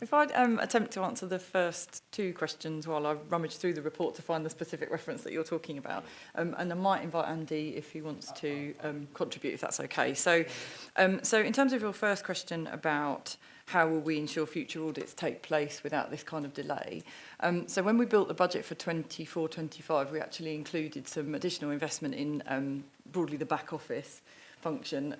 If I attempt to answer the first 2 questions while I rummage through the report to find the specific reference that you're talking about, and I might invite Andy if he wants to contribute, if that's okay. So in terms of your first question about how will we ensure future audits take place without this kind of delay, so when we built the budget for 24-25, we actually included some additional investment in broadly the back office function.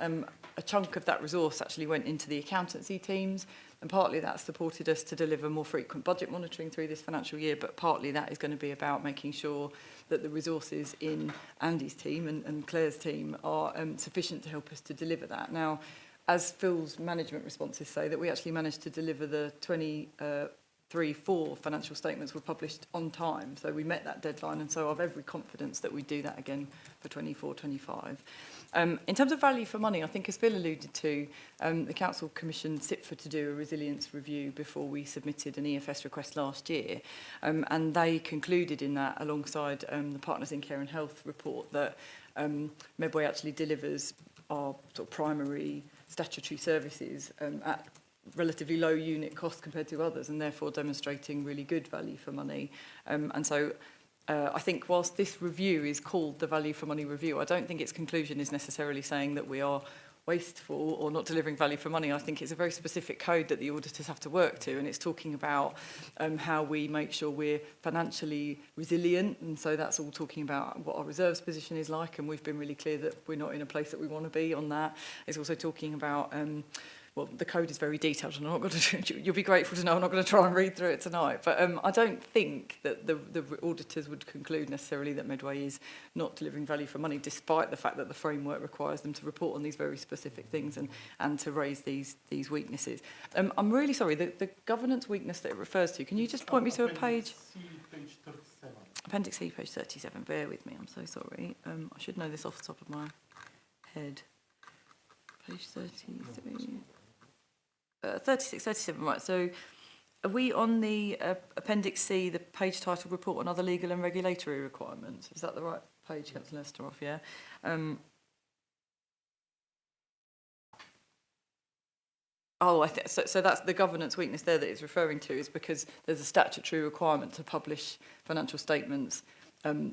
A chunk of that resource actually went into the accountancy teams, and partly that supported us to deliver more frequent budget monitoring through this financial year, but partly that is going to be about making sure that the resources in Andy's team and Claire's team are sufficient to help us to deliver that. Now, as Phil's management responses say, that we actually managed to deliver the 23-4 financial statements were published on time, so we met that deadline, and so I have every confidence that we do that again for 24-25. In terms of value for money, I think as Phil alluded to, the Council commissioned SIPFA to do a resilience review before we submitted an EFS request last year. And they concluded in that, alongside the Partners in Care and Health report, that Medway actually delivers our sort of primary statutory services at relatively low unit cost compared to others, and therefore demonstrating really good value for money. And so I think whilst this review is called the Value for Money Review, I don't think its conclusion is necessarily saying that we are wasteful or not delivering value for money. I think it's a very specific code that the auditors have to work to, and it's talking about how we make sure we're financially resilient, and so that's all talking about what our reserves position is like, and we've been really clear that we're not in a place that we want to be on that. It's also talking about well, the code is very detailed, and I'm not going to. You'll be grateful to know I'm not going to try and read through it tonight. But I don't think that the auditors would conclude necessarily that Medway is not delivering value for money, despite the fact that the framework requires them to report on these very specific things and to raise these weaknesses. I'm really sorry. The governance weakness that it refers to. Can you just point me to a page? Page 37. Appendix C, page 37. Bear with me. I'm so sorry. I should know this off the top of my head. Page 33. 36, 37, right. So are we on the Appendix C, the page title Report on Other Legal and Regulatory Requirements? Is that the right page, Councillor Lester, off, yeah? So that's the governance weakness there that it's referring to, is because there's a statutory requirement to publish financial statements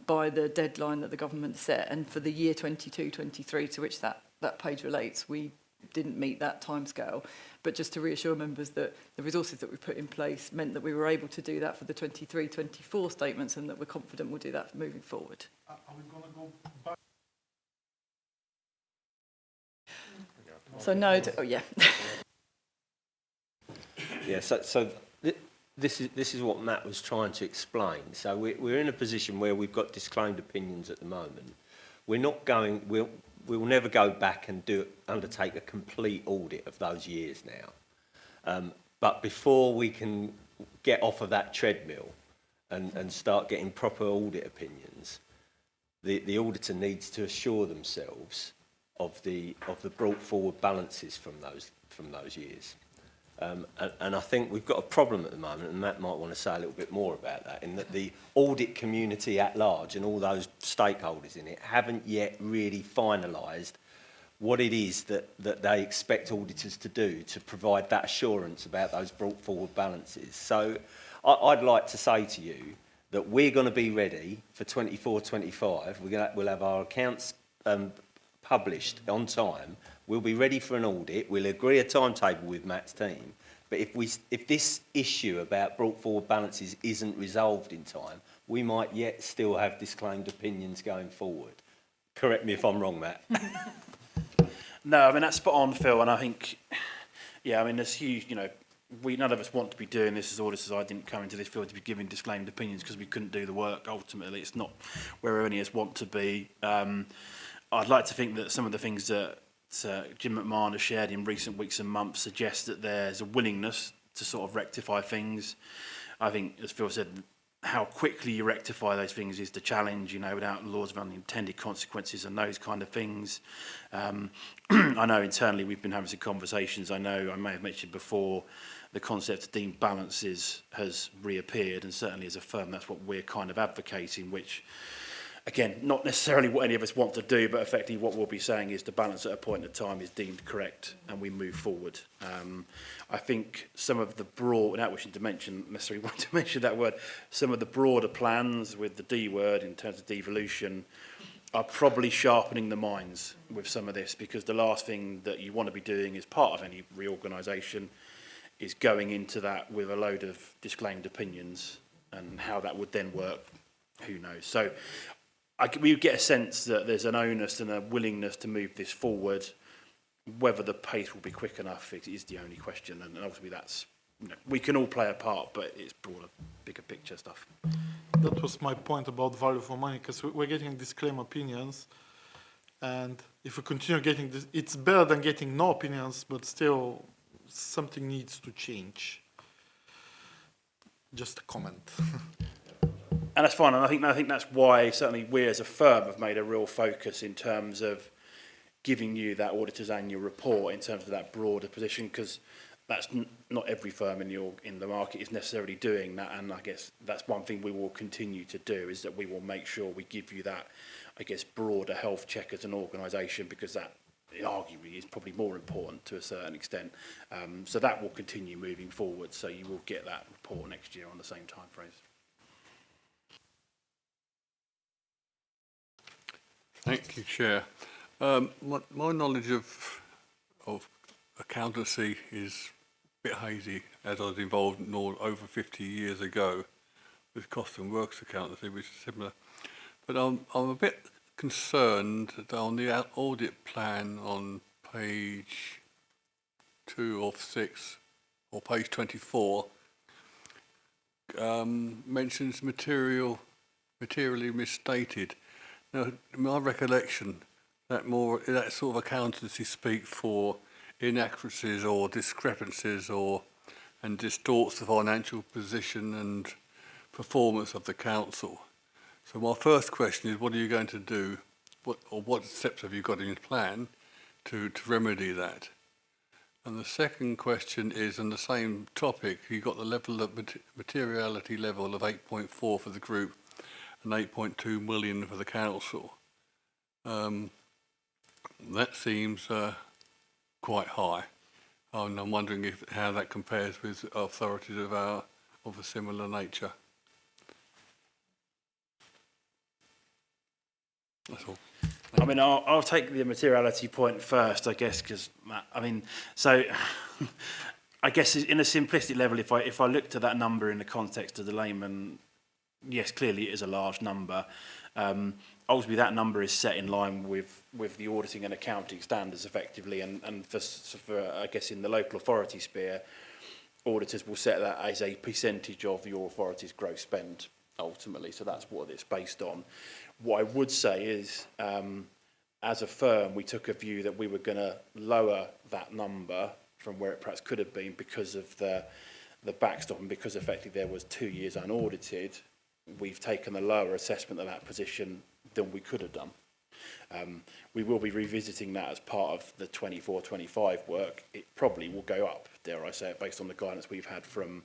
by the deadline that the government set. And for the year 22-23, to which that page relates, we didn't meet that timescale. But just to reassure members that the resources that we put in place meant that we were able to do that for the 23-24 statements, and that we're confident we'll do that moving forward. Are we going to go back? So no, yeah. Yeah, so this is what Matt was trying to explain. So we're in a position where we've got disclaimed opinions at the moment. We're not going. We'll never go back and undertake a complete audit of those years now. But before we can get off of that treadmill and start getting proper audit opinions, the auditor needs to assure themselves of the brought forward balances from those years. And I think we've got a problem at the moment, and Matt might want to say a little bit more about that, in that the audit community at large and all those stakeholders in it haven't yet really finalised what it is that they expect auditors to do to provide that assurance about those brought forward balances. So I'd like to say to you that we're going to be ready for 24-25. We'll have our accounts published on time. We'll be ready for an audit. We'll agree a timetable with Matt's team. But if this issue about brought forward balances isn't resolved in time, we might yet still have disclaimed opinions going forward. Correct me if I'm wrong, Matt. No, I mean, that's spot on, Phil, and I think, yeah, I mean, there's huge, none of us want to be doing this as auditors. I didn't come into this field to be giving disclaimed opinions because we couldn't do the work. Ultimately, it's not where any of us want to be. I'd like to think that some of the things that Jim McMahon has shared in recent weeks and months suggest that there's a willingness to sort of rectify things. I think, as Phil said, how quickly you rectify those things is the challenge, without laws of unintended consequences and those kind of things. I know internally we've been having some conversations. I know I may have mentioned before the concept of deemed balances has reappeared, and certainly as a firm that's what we're kind of advocating, which, again, not necessarily what any of us want to do, but effectively what we'll be saying is the balance at a point in time is deemed correct and we move forward. I think some of the broad, without wishing to necessarily want to mention that word, some of the broader plans with the D word in terms of devolution are probably sharpening the minds with some of this, because the last thing that you want to be doing as part of any reorganisation is going into that with a load of disclaimed opinions, and how that would then work, who knows. So we get a sense that there's an onus and a willingness to move this forward. Whether the pace will be quick enough is the only question, and obviously that's, we can all play a part, but it's broader, bigger picture stuff. That was my point about value for money, because we're getting disclaimed opinions, and if we continue getting this, it's better than getting no opinions, but still something needs to change. Just a comment. And that's fine, and I think that's why certainly we as a firm have made a real focus in terms of giving you that auditor's annual report in terms of that broader position, because that's not every firm in the market is necessarily doing that, and I guess that's one thing we will continue to do, is that we will make sure we give you that, I guess, broader health check as an organisation, because that arguably is probably more important to a certain extent. So that will continue moving forward, so you will get that report next year on the same time frames. Thank you, Chair. My knowledge of accountancy is a bit hazy, as I was involved in over 50 years ago with cost and works accountancy, which is similar. But I'm a bit concerned that on the audit plan on page 2 of 6, or page 24, mentions materially misstated. Now, in my recollection, that sort of accountancy speak for inaccuracies or discrepancies and distorts the financial position and performance of the council. So my first question is, what are you going to do? What steps have you got in your plan to remedy that? And the second question is on the same topic. You've got the level of materiality level of 8.4 for the group and 8.2 million for the council. That seems quite high. And I'm wondering how that compares with authorities of a similar nature. That's all. I mean, I'll take the materiality point first, I guess, because, I mean, so I guess in a simplistic level, if I looked at that number in the context of the layman, yes, clearly it is a large number. Ultimately, that number is set in line with the auditing and accounting standards, effectively, and for I guess in the local authority sphere, auditors will set that as a percentage of your authority's gross spend, ultimately. So that's what it's based on. What I would say is, as a firm, we took a view that we were going to lower that number from where it perhaps could have been because of the backstop, and because effectively there was 2 years unaudited. We've taken a lower assessment of that position than we could have done. We will be revisiting that as part of the 24-25 work. It probably will go up, dare I say it, based on the guidance we've had from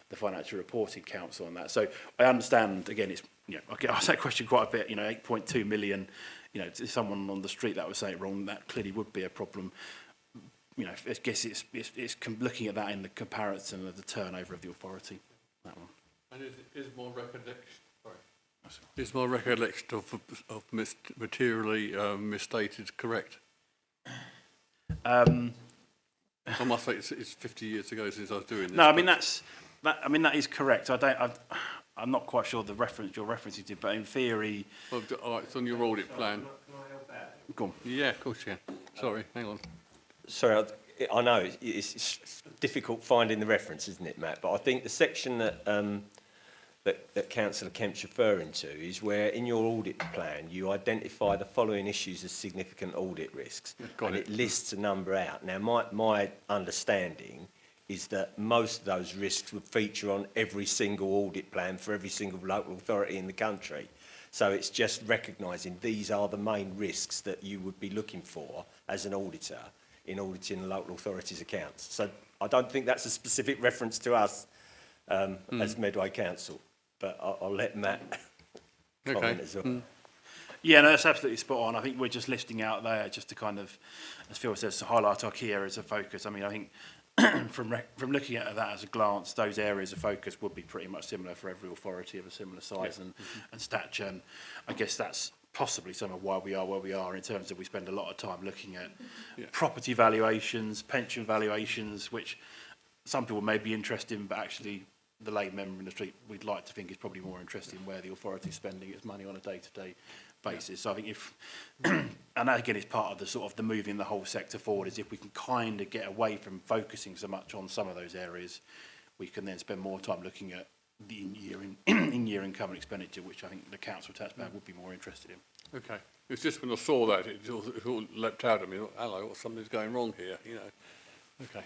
the Financial Reporting Council on that. So I understand, again, it's, you know, I get asked that question quite a bit, 8.2 million, to someone on the street that would say it wrong, that clearly would be a problem. I guess it's looking at that in the comparison of the turnover of the authority, that one. And is my recollection of materially misstated correct? I must say it's 50 years ago since I was doing this. No, I mean that is correct. I'm not quite sure you're referencing to, but in theory. Well, all right, it's on your audit plan. Go on. Yeah, of course you can. Sorry, hang on. Sorry, I know it's difficult finding the reference, isn't it, Matt? But I think the section that Councillor Kemp's referring to is where in your audit plan you identify the following issues as significant audit risks. Got it lists a number out. Now, my understanding is that most of those risks would feature on every single audit plan for every single local authority in the country. So it's just recognising these are the main risks that you would be looking for as an auditor in auditing the local authority's accounts. So I don't think that's a specific reference to us as Medway Council, but I'll let Matt comment as well. Yeah, no, that's absolutely spot on. I think we're just listing out there just to kind of, as Phil says, to highlight our key areas of focus. I mean, I think from looking at that as a glance, those areas of focus would be pretty much similar for every authority of a similar size and stature. And I guess that's possibly some of why we are where we are, in terms of we spend a lot of time looking at property valuations, pension valuations, which some people may be interested in, but actually the lay member in the street, we'd like to think is probably more interested in where the authority is spending its money on a day-to-day basis. So I think and that again is part of the sort of the moving the whole sector forward, is if we can kind of get away from focusing so much on some of those areas, we can then spend more time looking at the in-year income and expenditure, which I think the council taxpayer would be more interested in. Okay. It's just when I saw that, it all leapt out at me. Hello, something's going wrong here, Okay.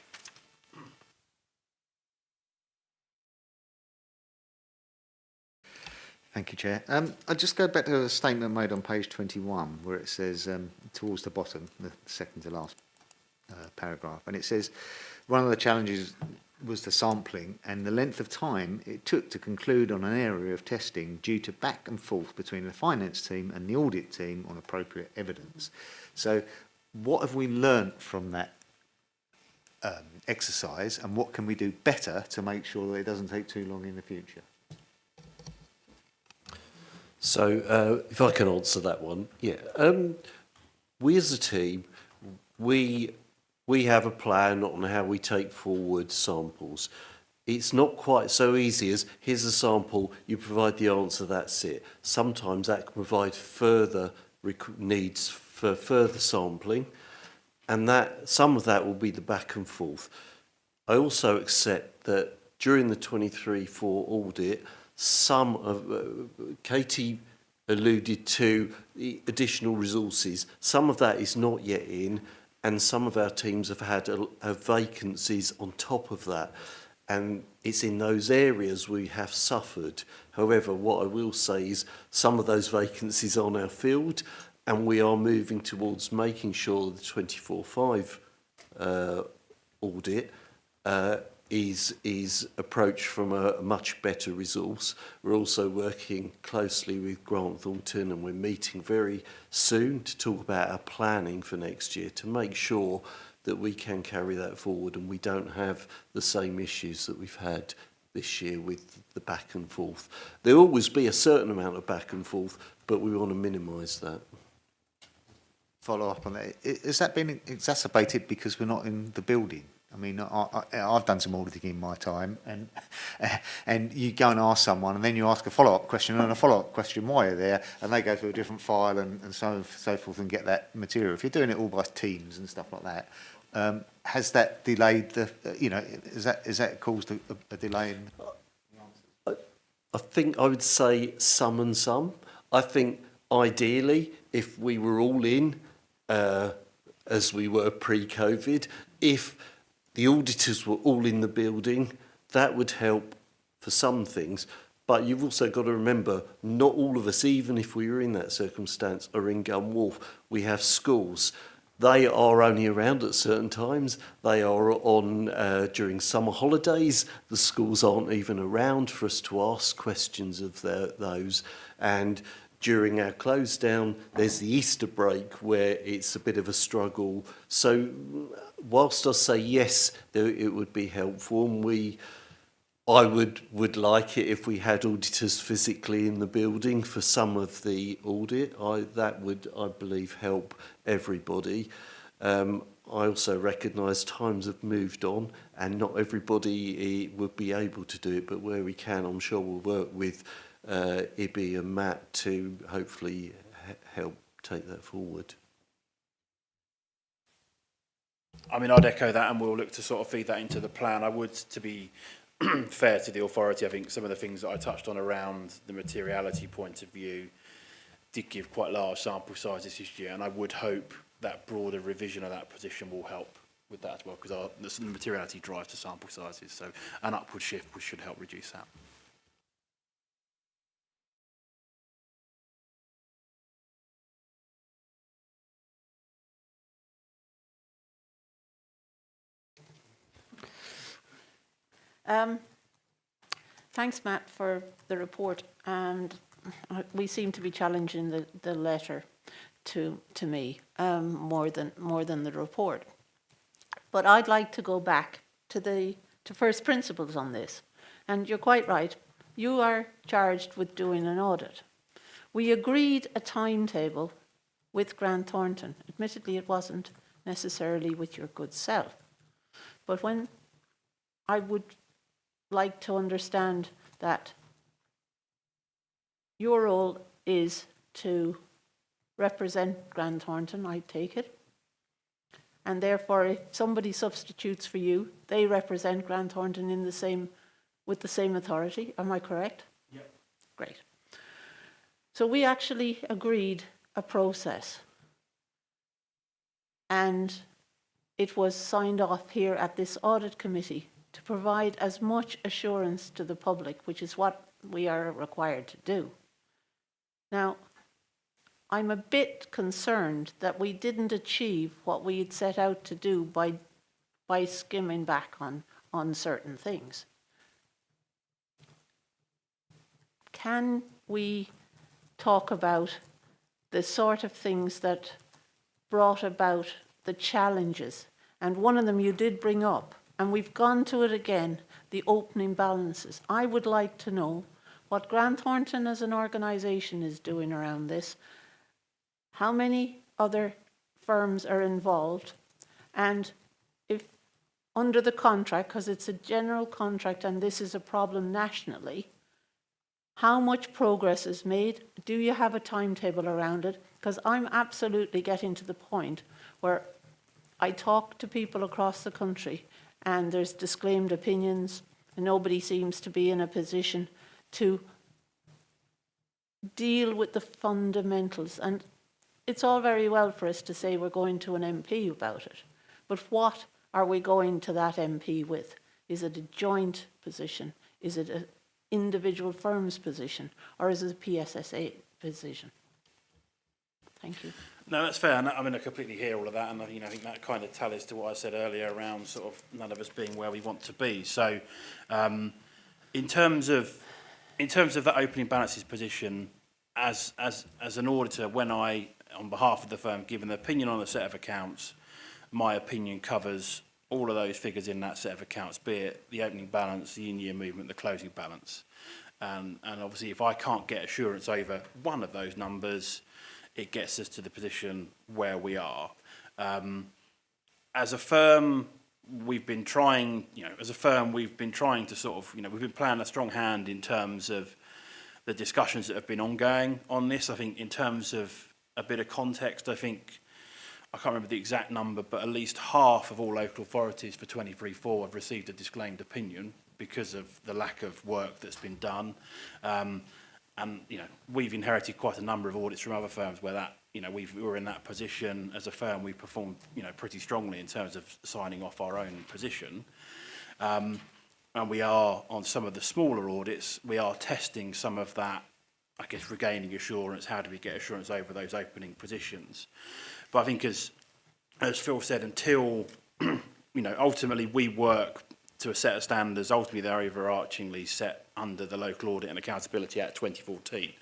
Thank you, Chair. I'll just go back to a statement made on page 21 where it says, towards the bottom, the second to last paragraph, and it says, one of the challenges was the sampling and the length of time it took to conclude on an area of testing due to back and forth between the finance team and the audit team on appropriate evidence. So what have we learnt from that exercise, and what can we do better to make sure that it doesn't take too long in the future? So if I can answer that one, yeah. We as a team, we have a plan on how we take forward samples. It's not quite so easy as here's a sample, you provide the answer, that's it. Sometimes that can provide further needs for further sampling, and that some of that will be the back and forth. I also accept that during the 23-4 audit, some of Katie alluded to the additional resources. Some of that is not yet in, and some of our teams have had vacancies on top of that. And it's in those areas we have suffered. However, what I will say is some of those vacancies are now filled, and we are moving towards making sure the 24/5 audit is approached from a much better resource. We're also working closely with Grant Thornton, and we're meeting very soon to talk about our planning for next year to make sure that we can carry that forward and we don't have the same issues that we've had this year with the back and forth. There'll always be a certain amount of back and forth, but we want to minimise that. Follow up on that. Has that been exacerbated because we're not in the building? I mean, I've done some auditing in my time, and you go and ask someone, and then you ask a follow-up question and a follow-up question while you're there, and they go through a different file and so forth and get that material. If you're doing it all by teams and stuff like that, has that delayed the? Has that caused a delay in? I think I would say some and some. I think ideally, if we were all in, as we were pre-COVID, if the auditors were all in the building, that would help for some things. But you've also got to remember, not all of us, even if we were in that circumstance, are in Wharf. We have schools. They are only around at certain times. They are on during summer holidays. The schools aren't even around for us to ask questions of those. And during our close down, there's the Easter break where it's a bit of a struggle. So whilst I say yes, it would be helpful, and I would like it if we had auditors physically in the building for some of the audit. That would, I believe, help everybody. I also recognise times have moved on and not everybody would be able to do it, but where we can, I'm sure we'll work with Ibby and Matt to hopefully help take that forward. I mean, I'd echo that, and we'll look to sort of feed that into the plan. I would, to be fair to the authority, I think some of the things that I touched on around the materiality point of view did give quite large sample sizes this year, and I would hope that broader revision of that position will help with that as well, because the materiality drives to sample sizes, so an upward shift should help reduce that. Thanks, Matt, for the report, and we seem to be challenging the letter to me more than the report. But I'd like to go back to first principles on this, and you're quite right. You are charged with doing an audit. We agreed a timetable with Grant Thornton. Admittedly, it wasn't necessarily with your good self, but when I would like to understand that your role is to represent Grant Thornton, I take it, and therefore if somebody substitutes for you, they represent Grant Thornton with the same authority. Am I correct? Yep. Great. So we actually agreed a process, and it was signed off here at this audit committee to provide as much assurance to the public, which is what we are required to do. Now, I'm a bit concerned that we didn't achieve what we had set out to do by skimming back on certain things. Can we talk about the sort of things that brought about the challenges? And one of them you did bring up, and we've gone to it again, the opening balances. I would like to know what Grant Thornton as an organisation is doing around this, how many other firms are involved, and if under the contract, because it's a general contract and this is a problem nationally, how much progress is made? Do you have a timetable around it? Because I'm absolutely getting to the point where I talk to people across the country and there's disclaimed opinions and nobody seems to be in a position to deal with the fundamentals. And it's all very well for us to say we're going to an MP about it, but what are we going to that MP with? Is it a joint position? Is it an individual firm's position? Or is it a PSSA position? Thank you. No, that's fair. I mean, I completely hear all of that, and I think that kind of tallies to what I said earlier around sort of none of us being where we want to be. So, in terms of that opening balances position, as an auditor, when I, on behalf of the firm, give an opinion on a set of accounts, my opinion covers all of those figures in that set of accounts, be it the opening balance, the in-year movement, the closing balance. And obviously, if I can't get assurance over one of those numbers, it gets us to the position where we are. As a firm, we've been trying to sort of, we've been playing a strong hand in terms of the discussions that have been ongoing on this. I think in terms of a bit of context, I can't remember the exact number, but at least half of all local authorities for 23/4 have received a disclaimed opinion because of the lack of work that's been done. And we've inherited quite a number of audits from other firms where that, we were in that position as a firm. We performed, pretty strongly in terms of signing off our own position. And we are, on some of the smaller audits, we are testing some of that, I guess, regaining assurance. How do we get assurance over those opening positions? But I think, as Phil said, until, ultimately we work to a set of standards, ultimately they're overarchingly set under the Local Audit and Accountability Act 2014.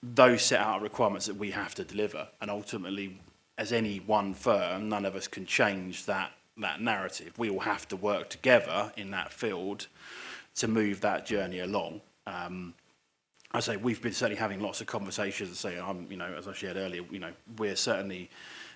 Those set out requirements that we have to deliver. And ultimately, as any one firm, none of us can change that narrative. We all have to work together in that field to move that journey along. I say we've been certainly having lots of conversations. As I shared earlier, we're certainly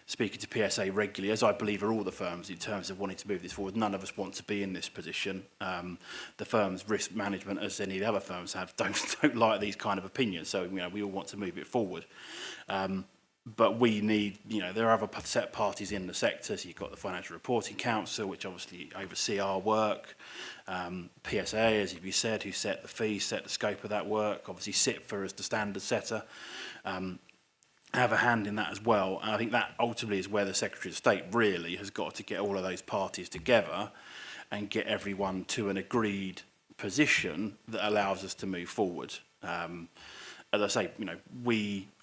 speaking to PSA regularly, as I believe are all the firms, in terms of wanting to move this forward. None of us want to be in this position. The firm's risk management, as any of the other firms have, don't like these kind of opinions. So we all want to move it forward. But we need, there are other set parties in the sector. So you've got the Financial Reporting Council, which obviously oversee our work. PSA, as you said, who set the fee, set the scope of that work. Obviously SITFA as the standard setter. Have a hand in that as well. And I think that ultimately is where the Secretary of State really has got to get all of those parties together and get everyone to an agreed position that allows us to move forward. As I say,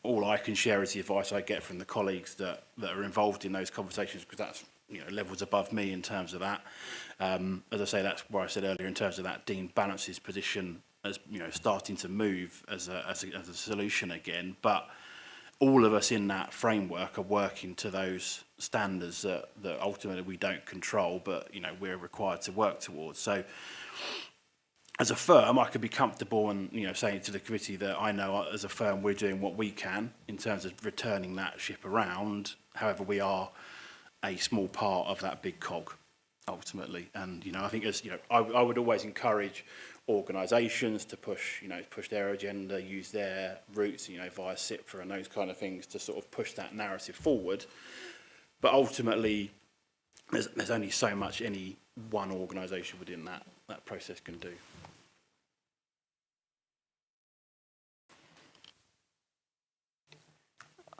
all I can share is the advice I get from the colleagues that are involved in those conversations, because that's levels above me in terms of that. As I say, that's where I said earlier in terms of that deemed balances position as starting to move as a solution again. But all of us in that framework are working to those standards that ultimately we don't control, but we're required to work towards. So as a firm, I could be comfortable and saying to the committee that I know as a firm we're doing what we can in terms of returning that ship around. However, we are a small part of that big cog ultimately. And I think I would always encourage organisations to push their agenda, use their routes, via SITFA and those kind of things to sort of push that narrative forward. But ultimately, there's only so much any one organisation within that process can do.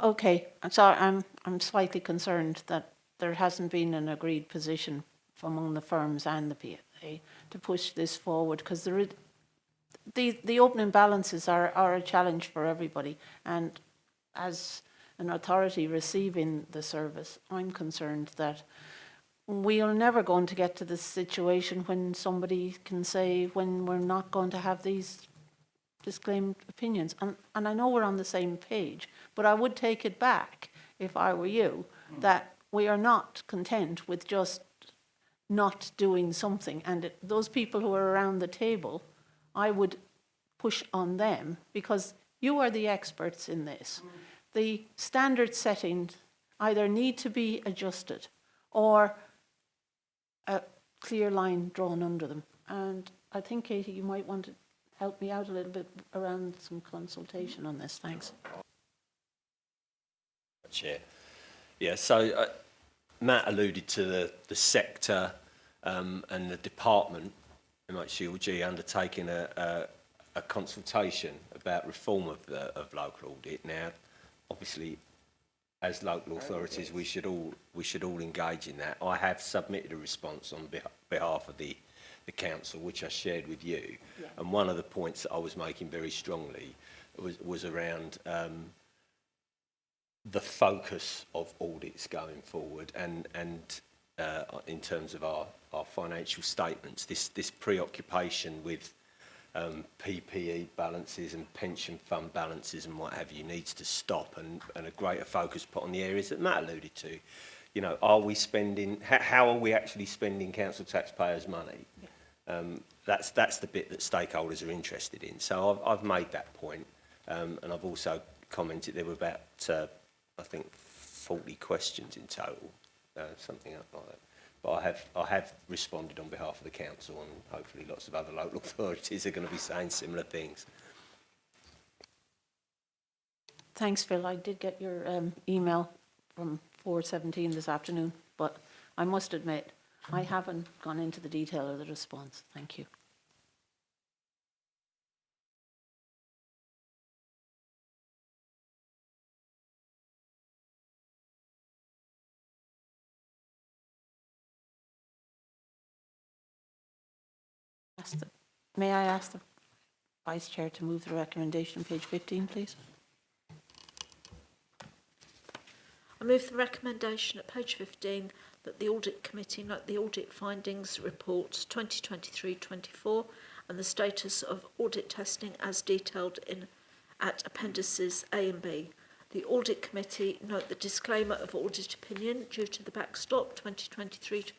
Okay, so I'm slightly concerned that there hasn't been an agreed position among the firms and the PSA to push this forward, because the opening balances are a challenge for everybody. And as an authority receiving the service, I'm concerned that we are never going to get to this situation when somebody can say when we're not going to have these disclaimed opinions. And I know we're on the same page, but I would take it back if I were you, that we are not content with just not doing something. And those people who are around the table, I would push on them, because you are the experts in this. The standard settings either need to be adjusted or a clear line drawn under them. And I think, Katie, you might want to help me out a little bit around some consultation on this. Thanks. Chair. Yeah, so Matt alluded to the sector and the department, MHCLG, undertaking a consultation about reform of local audit. Now, obviously, as local authorities, we should all engage in that. I have submitted a response on behalf of the council, which I shared with you. Yeah. And one of the points that I was making very strongly was around the focus of audits going forward, and in terms of our financial statements, this preoccupation with PPE balances and pension fund balances and what have you needs to stop, and a greater focus put on the areas that Matt alluded to. You know, are we spending? How are we actually spending council taxpayers' money? Yeah. That's the bit that stakeholders are interested in. So I've made that point, and I've also commented there were about I think 40 questions in total, something like that. But I have responded on behalf of the council, and hopefully lots of other local authorities are going to be saying similar things. Thanks, Phil. I did get your email from 4:17 this afternoon, but I must admit I haven't gone into the detail of the response. Thank you. May I ask the Vice Chair to move the recommendation on page 15, please? I move the recommendation at page 15 that the Audit Committee note the audit findings report 2023-24 and the status of audit testing as detailed at appendices A and B. The Audit Committee note the disclaimer of audit opinion due to the backstop 2023-24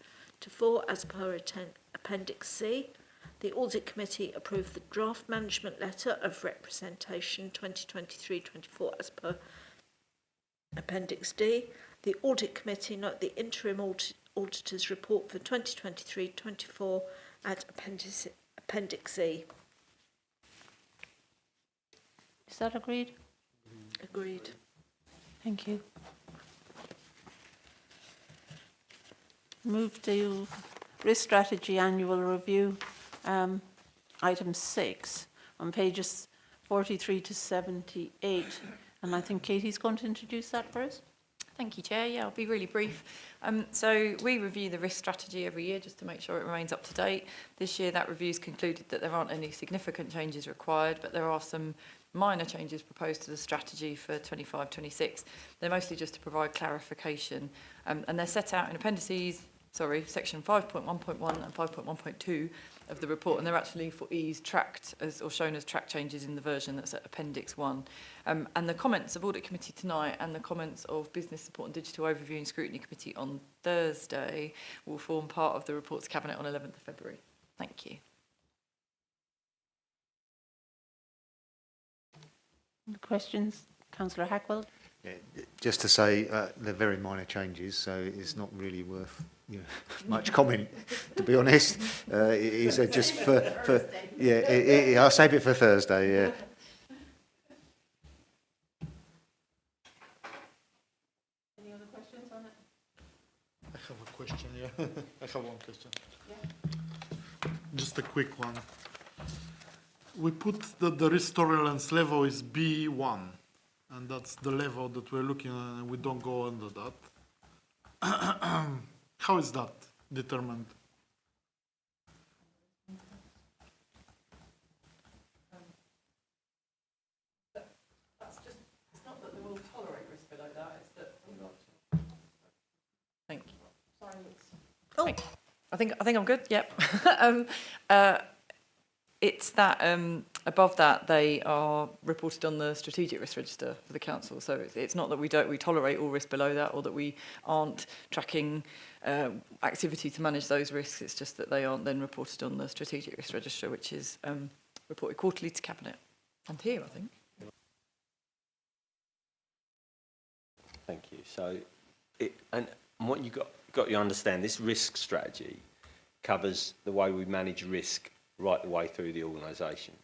as per Appendix C. The Audit Committee approved the draft management letter of representation 2023-24 as per Appendix D. The Audit Committee note the Interim Auditor's report for 2023-24 at Appendix E. Is that agreed? Agreed. Thank you. Move to Risk Strategy Annual Review, item 6, on pages 43 to 78. And I think Katie's going to introduce that for us. Thank you, Chair. Yeah, I'll be really brief. So we review the risk strategy every year just to make sure it remains up to date. This year that review's concluded that there aren't any significant changes required, but there are some minor changes proposed to the strategy for 25-26. They're mostly just to provide clarification, and they're set out in appendices, section 5.1.1 and 5.1.2 of the report, and they're actually for ease tracked as or shown as track changes in the version that's at Appendix 1. And the comments of Audit Committee tonight and the comments of Business Support and Digital Overview and Scrutiny Committee on Thursday will form part of the report to Cabinet on 11th of February. Thank you. Questions? Councillor Hackwell? Yeah, just to say, they're very minor changes, so it's not really worth much comment, to be honest. It is just for I'll save it for Thursday, yeah. Any other questions on it? I have a question, yeah. I have one question. Yeah. Just a quick one. We put that the risk tolerance level is B1, and that's the level that we're looking at, and we don't go under that. How is that determined? Oh, I think I'm good. Yep. It's that above that they are reported on the strategic risk register for the council. So it's not that we tolerate all risk below that, or that we aren't tracking activity to manage those risks. It's just that they aren't then reported on the strategic risk register, which is reported quarterly to Cabinet and here, I think. Thank you. So, and what you got to understand, this risk strategy covers the way we manage risk right the way through the organisation.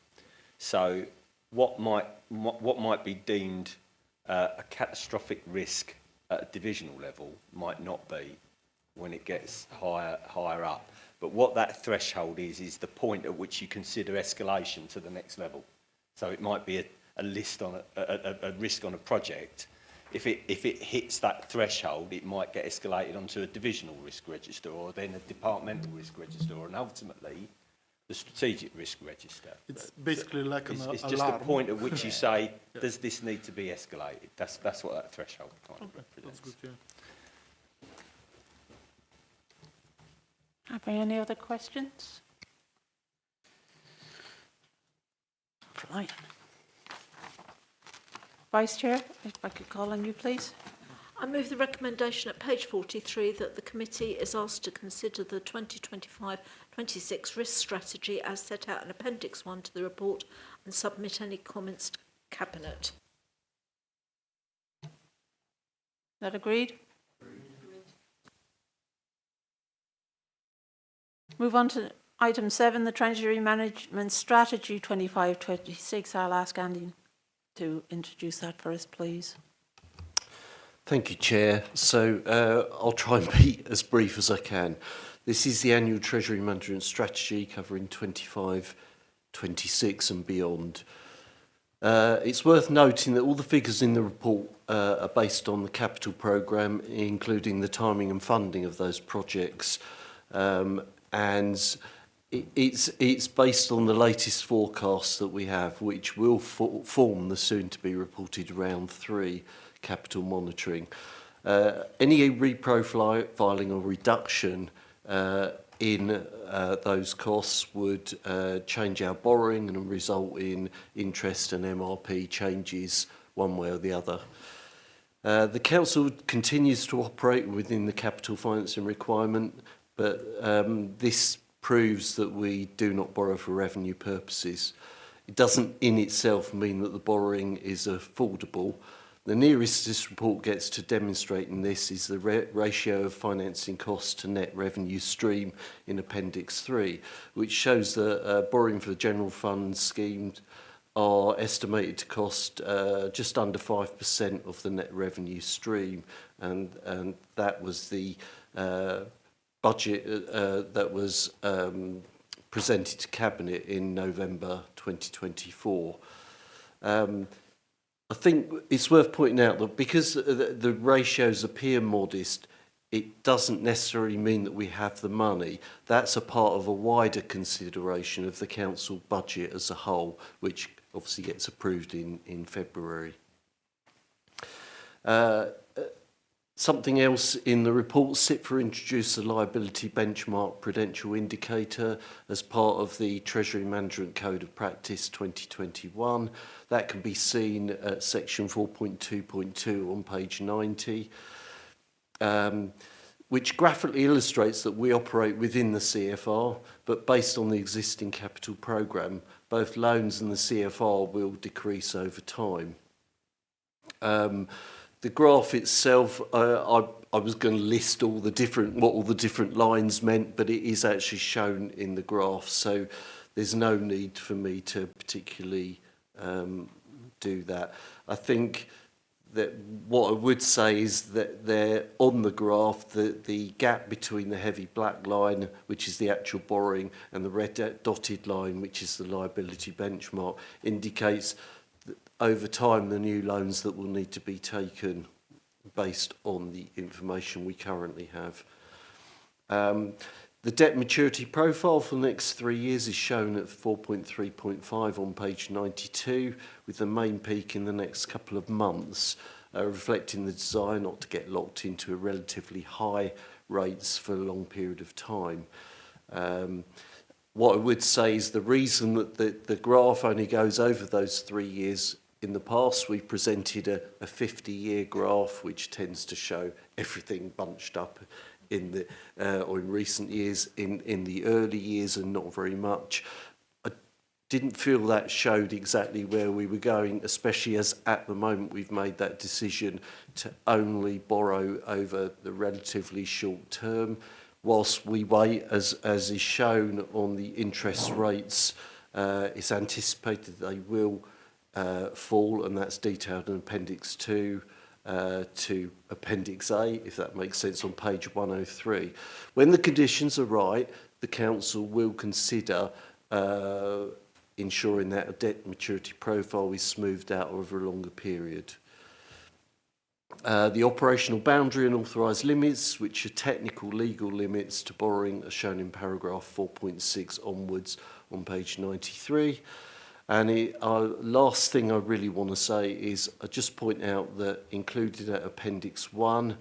So, what might be deemed a catastrophic risk at a divisional level might not be when it gets higher up. But what that threshold is the point at which you consider escalation to the next level. So it might be a list on a risk on a project. If it hits that threshold, it might get escalated onto a divisional risk register, or then a departmental risk register, and ultimately the strategic risk register. It's basically like an It's alarm. just the point at which you say, does this need to be escalated? That's what that threshold kind of represents. That's good, yeah. Are there any other questions? Fine. Vice Chair, if I could call on you, please. I move the recommendation at page 43 that the committee is asked to consider the 2025-26 risk strategy as set out in Appendix 1 to the report and submit any comments to Cabinet. That agreed? Move on to item 7, the Treasury Management Strategy 25-26. I'll ask Andy to introduce that for us, please. Thank you, Chair. So I'll try and be as brief as I can. This is the annual Treasury Management Strategy covering 25-26 and beyond. It's worth noting that all the figures in the report are based on the capital programme, including the timing and funding of those projects. And it's based on the latest forecasts that we have, which will form the soon-to-be reported round 3 capital monitoring. Any reprofiling or reduction in those costs would change our borrowing and result in interest and MRP changes one way or the other. The Council continues to operate within the capital financing requirement, but this proves that we do not borrow for revenue purposes. It doesn't in itself mean that the borrowing is affordable. The nearest this report gets to demonstrating this is the ratio of financing costs to net revenue stream in Appendix 3, which shows that borrowing for the general fund schemes are estimated to cost just under 5% of the net revenue stream, and that was the budget that was presented to Cabinet in November 2024. I think it's worth pointing out that because the ratios appear modest, it doesn't necessarily mean that we have the money. That's a part of a wider consideration of the council budget as a whole, which obviously gets approved in February. Something else in the report, CIPFA introduced a liability benchmark prudential indicator as part of the Treasury Management Code of Practice 2021. That can be seen at section 4.2.2 on page 90, which graphically illustrates that we operate within the CFR, but based on the existing capital programme, both loans and the CFR will decrease over time. The graph itself, I was going to list what all the different lines meant, but it is actually shown in the graph, so there's no need for me to particularly do that. I think that what I would say is that there on the graph, the gap between the heavy black line, which is the actual borrowing, and the red dotted line, which is the liability benchmark, indicates over time the new loans that will need to be taken based on the information we currently have. The debt maturity profile for the next 3 years is shown at 4.3.5 on page 92, with the main peak in the next couple of months, reflecting the desire not to get locked into a relatively high rates for a long period of time. What I would say is the reason that the graph only goes over those 3 years, in the past we've presented a 50-year graph which tends to show everything bunched up in the or in recent years, in the early years, and not very much. I didn't feel that showed exactly where we were going, especially as at the moment we've made that decision to only borrow over the relatively short term, whilst we wait, as is shown on the interest rates, it's anticipated they will fall, and that's detailed in Appendix 2 to Appendix A, if that makes sense, on page 103. When the conditions are right, the Council will consider ensuring that a debt maturity profile is smoothed out over a longer period. The operational boundary and authorised limits, which are technical legal limits to borrowing, are shown in paragraph 4.6 onwards on page 93. And last thing I really want to say is I just point out that included at Appendix 1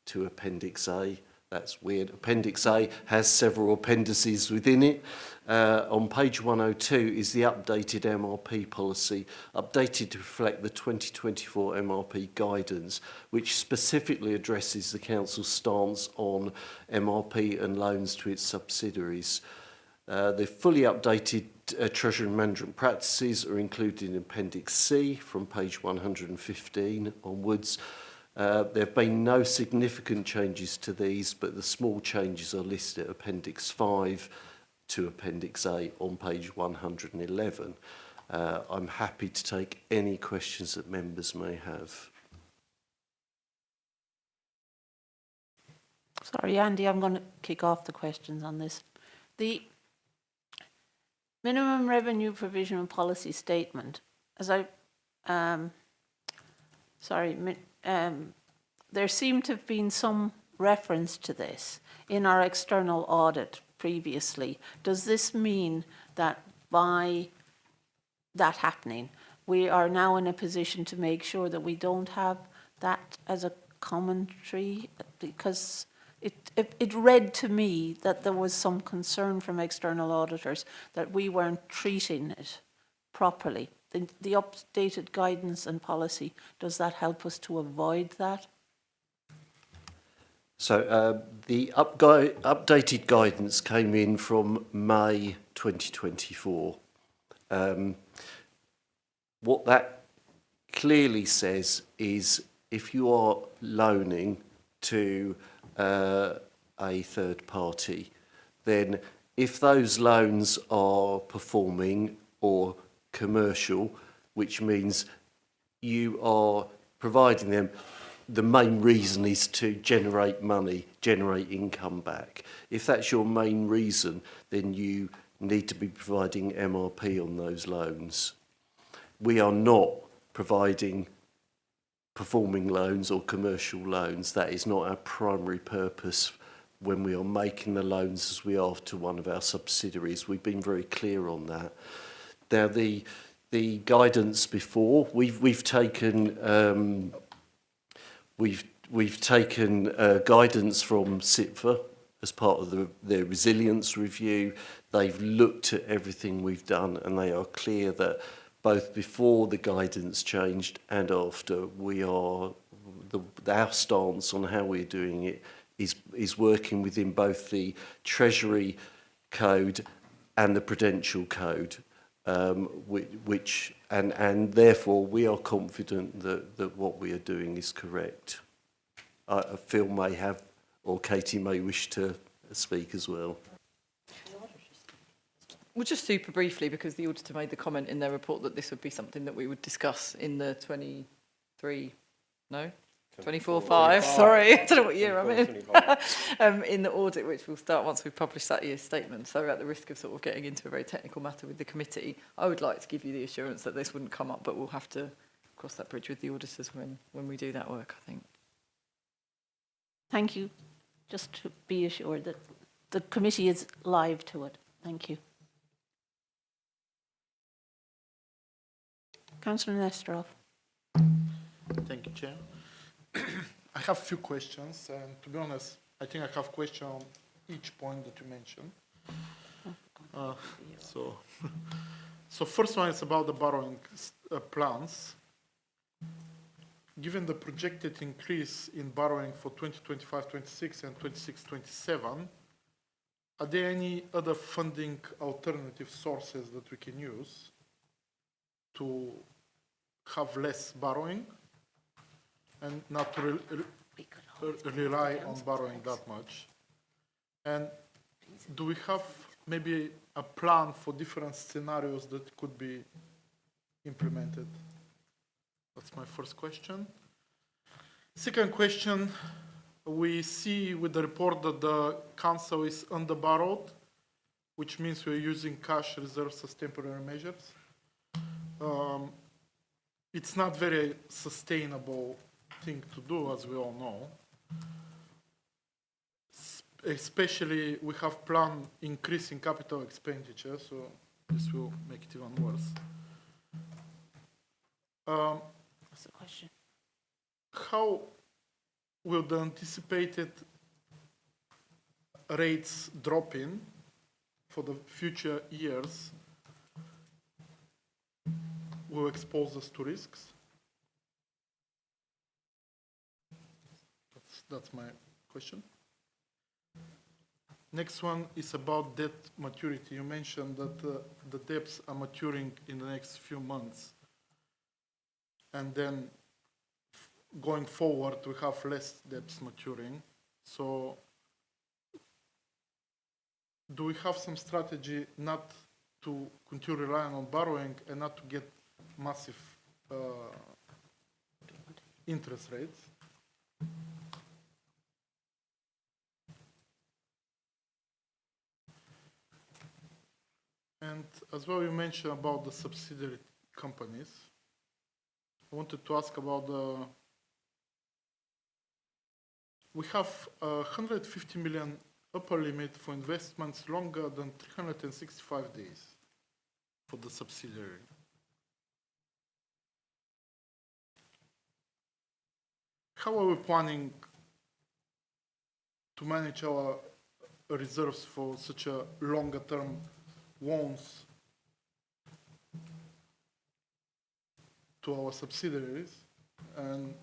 to Appendix A, that's weird, Appendix A has several appendices within it. On page 102 is the updated MRP policy, updated to reflect the 2024 MRP guidance, which specifically addresses the Council's stance on MRP and loans to its subsidiaries. The fully updated Treasury management practices are included in Appendix C from page 115 onwards. There have been no significant changes to these, but the small changes are listed at Appendix 5 to Appendix A on page 111. I'm happy to take any questions that members may have. Sorry, Andy, I'm going to kick off the questions on this. The minimum revenue provisional policy statement, as there seemed to have been some reference to this in our external audit previously. Does this mean that by that happening, we are now in a position to make sure that we don't have that as a commentary? Because it read to me that there was some concern from external auditors that we weren't treating it properly. The updated guidance and policy, does that help us to avoid that? So the updated guidance came in from May 2024. What that clearly says is if you are loaning to a third party, then if those loans are performing or commercial, which means you are providing them, the main reason is to generate money, generate income back. If that's your main reason, then you need to be providing MRP on those loans. We are not providing performing loans or commercial loans. That is not our primary purpose when we are making the loans as we are to one of our subsidiaries. We've been very clear on that. Now, the guidance before, we've taken guidance from SITFA as part of their resilience review. They've looked at everything we've done, and they are clear that both before the guidance changed and after, our stance on how we're doing it is working within both the Treasury Code and the Prudential Code, and therefore we are confident that what we are doing is correct. Phil may have, or Katie may wish to speak as well. Well, just super briefly, because the auditor made the comment in their report that this would be something that we would discuss in the 24/5, sorry, I don't know what year I'm in, in the audit, which will start once we've published that year's statement. So at the risk of sort of getting into a very technical matter with the committee, I would like to give you the assurance that this wouldn't come up, but we'll have to cross that bridge with the auditors when we do that work, I think. Thank you. Just to be assured that the committee is live to it. Thank you. Councillor Nesterov. Thank you, Chair. I have a few questions, and to be honest, I think I have question on each point that you mentioned. So first one is about the borrowing plans. Given the projected increase in borrowing for 2025-26 and 26-27, are there any other funding alternative sources that we can use to have less borrowing and not to rely on borrowing that much? And do we have maybe a plan for different scenarios that could be implemented? That's my first question. Second question, we see with the report that the council is under-borrowed, which means we're using cash reserves as temporary measures. It's not very sustainable thing to do, as we all know. Especially, we have planned increase in capital expenditure, so this will make it even worse. What's the question? How will the anticipated rates dropping for the future years will expose us to risks? That's my question. Next one is about debt maturity. You mentioned that the debts are maturing in the next few months. And then going forward, we have less debts maturing. So do we have some strategy not to continue relying on borrowing and not to get massive interest rates? And as well, you mentioned about the subsidiary companies. I wanted to ask about we have 150 million upper limit for investments longer than 365 days for the subsidiary. How are we planning to manage our reserves for such a longer term loans to our subsidiaries? And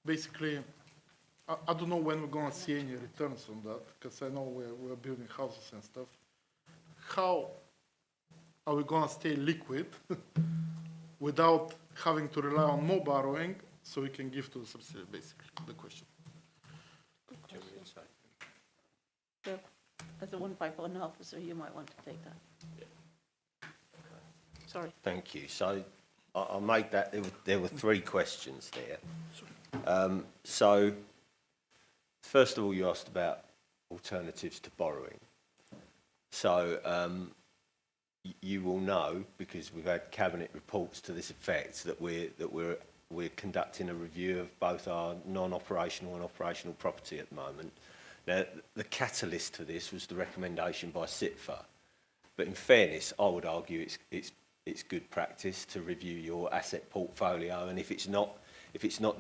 basically, I don't know when we're going to see any returns on that, because I know we're building houses and stuff. How are we going to stay liquid without having to rely on more borrowing so we can give to the subsidiary, basically, the question. So, as a 151 officer, you might want to take that. Sorry. Thank you. So I'll make that, there were three questions there. So first of all, you asked about alternatives to borrowing. So you will know, because we've had cabinet reports to this effect, that we're conducting a review of both our non-operational and operational property at the moment. Now, the catalyst to this was the recommendation by SITFA. But in fairness, I would argue it's good practice to review your asset portfolio, and if it's not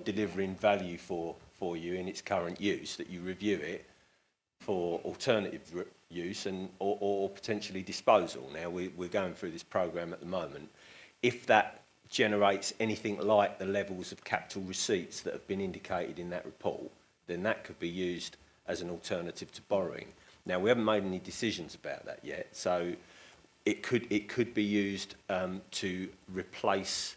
delivering value for you in its current use, that you review it for alternative use or potentially disposal. Now, we're going through this programme at the moment. If that generates anything like the levels of capital receipts that have been indicated in that report, then that could be used as an alternative to borrowing. Now, we haven't made any decisions about that yet, so it could be used to replace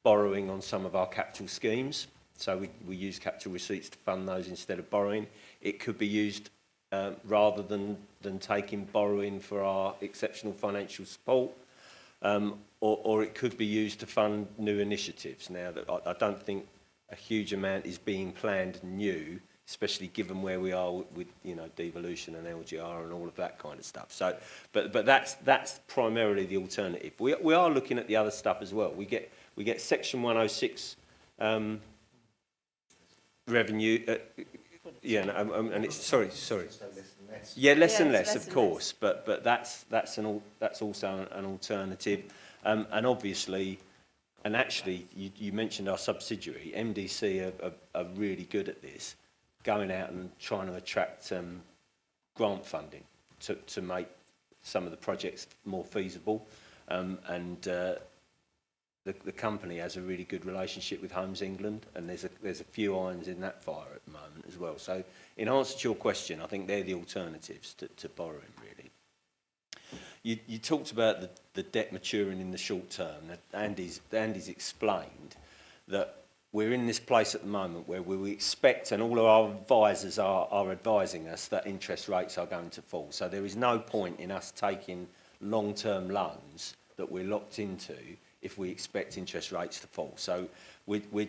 borrowing on some of our capital schemes. So we use capital receipts to fund those instead of borrowing. It could be used rather than taking borrowing for our exceptional financial support, or it could be used to fund new initiatives. Now, that I don't think a huge amount is being planned new, especially given where we are with devolution and LGR and all of that kind of stuff. So, but that's primarily the alternative. We are looking at the other stuff as well. We get Section 106 revenue. And it's sorry. Yeah, less and less, of course. But that's also an alternative. And obviously, and actually, you mentioned our subsidiary. MDC are really good at this. going out and trying to attract grant funding to make some of the projects more feasible. The company has a really good relationship with Homes England, and there's a few irons in that fire at the moment as well. So in answer to your question, I think they're the alternatives to borrowing, really. You talked about the debt maturing in the short term. Andy's explained that we're in this place at the moment where we expect, and all of our advisors are advising us, that interest rates are going to fall. So there is no point in us taking long-term loans that we're locked into if we expect interest rates to fall. So we're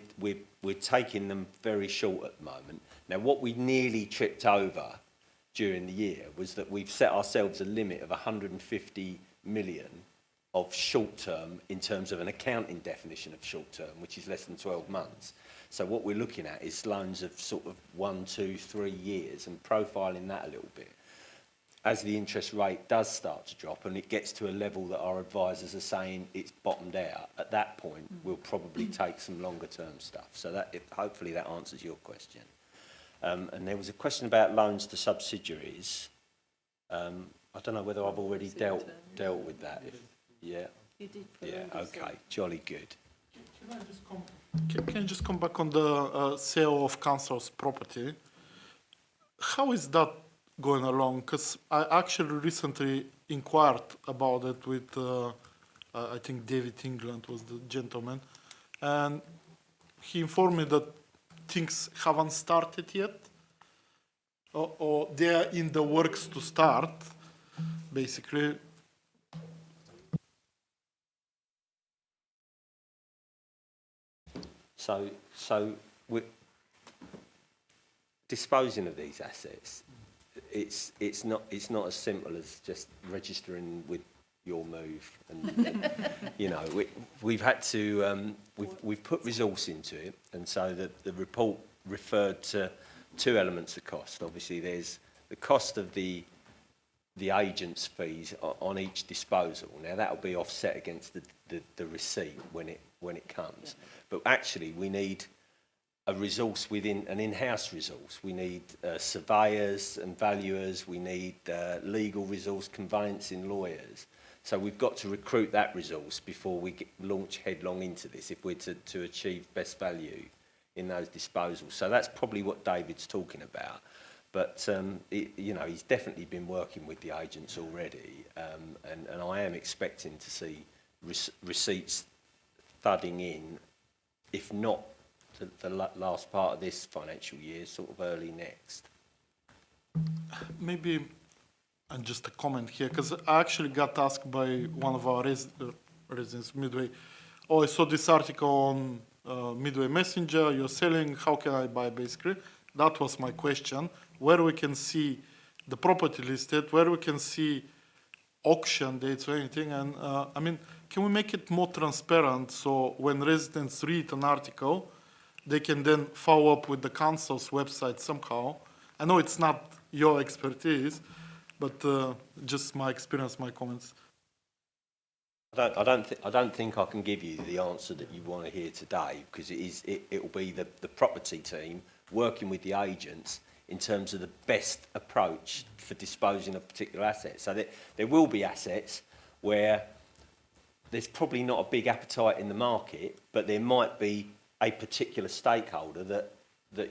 taking them very short at the moment. Now, what we nearly tripped over during the year was that we've set ourselves a limit of 150 million of short-term in terms of an accounting definition of short-term, which is less than 12 months. So what we're looking at is loans of sort of 1, 2, 3 years and profiling that a little bit. As the interest rate does start to drop and it gets to a level that our advisors are saying it's bottomed out, at that point we'll probably take some longer term stuff. So that hopefully that answers your question. And there was a question about loans to subsidiaries. I don't know whether I've already dealt with that. Yeah. You did. Yeah. Okay. Jolly good. Can you just come back on the sale of council's property? How is that going along? Because I actually recently inquired about it with, I think David England was the gentleman, and he informed me that things haven't started yet, or they are in the works to start, basically. So we're disposing of these assets. It's not as simple as just registering with your move, and you know we've had to we've put resource into it, and so the report referred to two elements of cost. Obviously, there's the cost of the agent's fees on each disposal. Now that'll be offset against the receipt when it comes. But actually, we need a resource within an in-house resource. We need surveyors and valuers. We need legal resource, conveyancing lawyers. So we've got to recruit that resource before we launch headlong into this if we're to achieve best value in those disposals. So that's probably what David's talking about. But you know, he's definitely been working with the agents already, and I am expecting to see receipts thudding in, if not the last part of this financial year, sort of early next. Maybe, and just a comment here, because I actually got asked by one of our residents, Medway, oh, I saw this article on Medway Messenger, you're selling, how can I buy, basically? That was my question, where we can see the property listed, where we can see auction dates or anything, and I mean, can we make it more transparent so when residents read an article, they can then follow up with the council's website somehow? I know it's not your expertise, but just my experience, my comments. I don't think I can give you the answer that you want to hear today, because it will be the property team working with the agents in terms of the best approach for disposing of particular assets. So there will be assets where there's probably not a big appetite in the market, but there might be a particular stakeholder that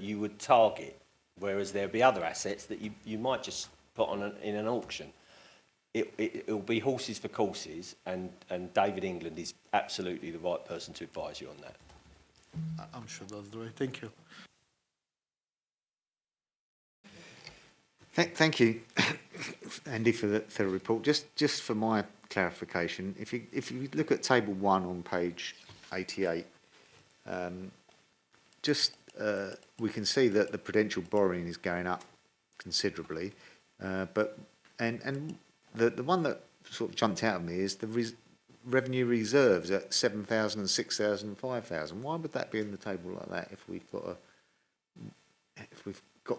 you would target, whereas there'll be other assets that you might just put on in an auction. It'll be horses for courses, and David England is absolutely the right person to advise you on that. I'm sure that's the way. Thank you. Thank you, Andy, for the report. Just for my clarification, if you look at table 1 on page 88, we can see that the prudential borrowing is going up considerably, but the one that sort of jumped out at me is the revenue reserves at 7,000 and 6,000 and 5,000. Why would that be in the table like that if we've got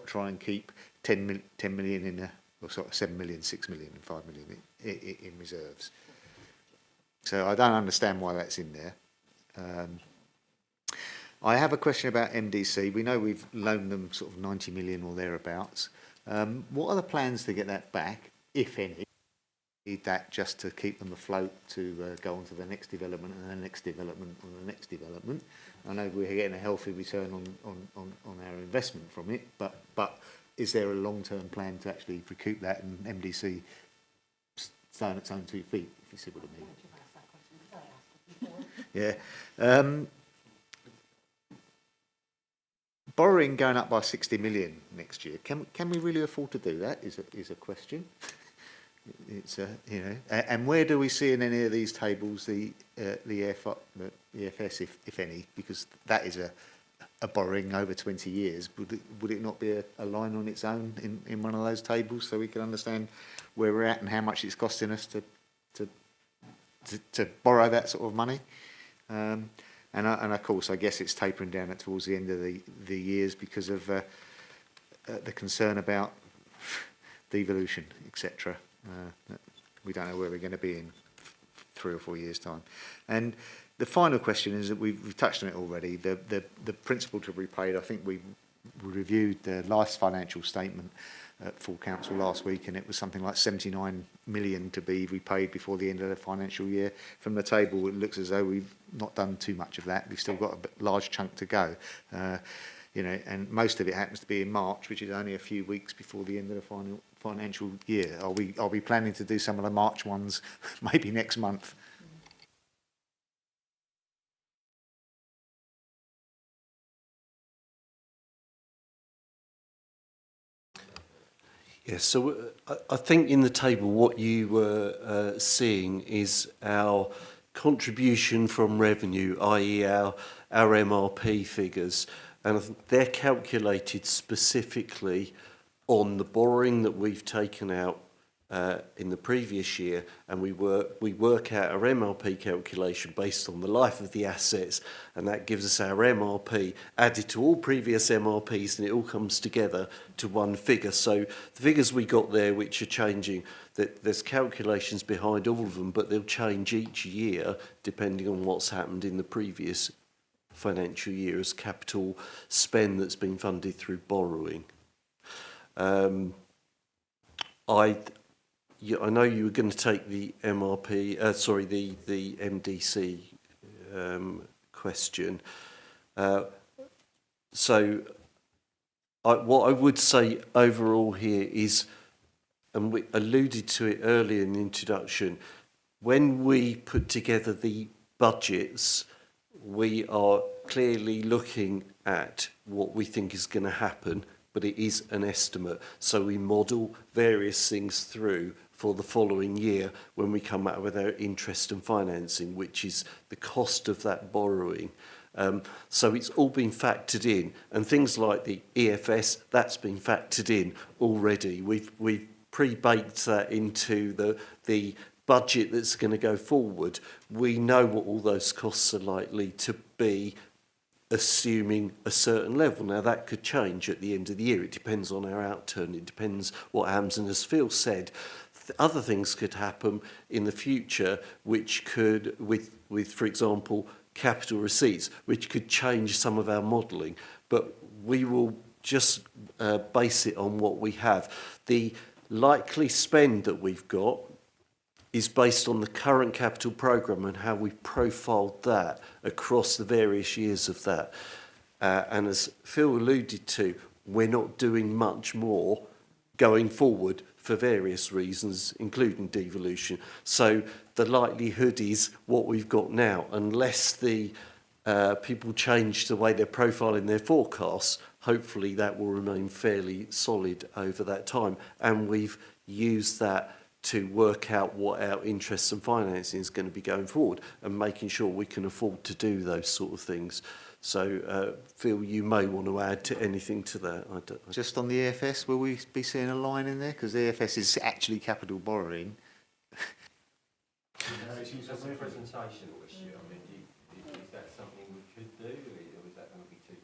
to try and keep 10 million in or sort of 7 million, 6 million and 5 million in reserves? So I don't understand why that's in there. I have a question about MDC. We know we've loaned them sort of 90 million or thereabouts. What are the plans to get that back, if any? Need that just to keep them afloat to go on to the next development and the next development and the next development. I know we're getting a healthy return on our investment from it, but is there a long-term plan to actually recoup that and MDC stay on its own 2 feet, if you see what I mean? Yeah. Borrowing going up by 60 million next year. Can we really afford to do that? Is a question. It's you know, and where do we see in any of these tables the EFS, if any, because that is a borrowing over 20 years. Would it not be a line on its own in one of those tables so we can understand where we're at and how much it's costing us to borrow that sort of money? And of course, I guess it's tapering down towards the end of the years because of the concern about devolution, etc. We don't know where we're going to be in 3 or 4 years' time. And the final question is that we've touched on it already. The principle to be repaid. I think we reviewed the last financial statement at full council last week, and it was something like 79 million to be repaid before the end of the financial year. From the table, it looks as though we've not done too much of that. We've still got a large chunk to go. You know, and most of it happens to be in March, which is only a few weeks before the end of the final financial year. Are we planning to do some of the March ones maybe next month? Yes, so I think in the table what you were seeing is our contribution from revenue, i.e. our MRP figures, and I think they're calculated specifically on the borrowing that we've taken out in the previous year, and we work out our MRP calculation based on the life of the assets, and that gives us our MRP added to all previous MRPs, and it all comes together to one figure. So the figures we got there, which are changing, that there's calculations behind all of them, but they'll change each year depending on what's happened in the previous financial year as capital spend that's been funded through borrowing. I know you were going to take the MRP, the MDC question. So what I would say overall here is, and we alluded to it earlier in the introduction, when we put together the budgets, we are clearly looking at what we think is going to happen, but it is an estimate. So we model various things through for the following year when we come out with our interest and financing, which is the cost of that borrowing. So it's all been factored in, and things like the EFS, that's been factored in already. We've pre-baked that into the budget that's going to go forward. We know what all those costs are likely to be, assuming a certain level. Now that could change at the end of the year. It depends on our outturn. It depends what happens. And as Phil said, other things could happen in the future, which could, with for example, capital receipts, which could change some of our modelling. But we will just base it on what we have. The likely spend that we've got is based on the current capital programme and how we've profiled that across the various years of that. And as Phil alluded to, we're not doing much more going forward for various reasons, including devolution. So the likelihood is what we've got now, unless the people change the way they're profiling their forecasts, hopefully that will remain fairly solid over that time. And we've used that to work out what our interest and financing is going to be going forward and making sure we can afford to do those sort of things. So, Phil, you may want to add to anything to that. Just on the EFS, will we be seeing a line in there? Because the EFS is actually capital borrowing. It's a presentational issue. I mean, is that something we could do, or is that going to be too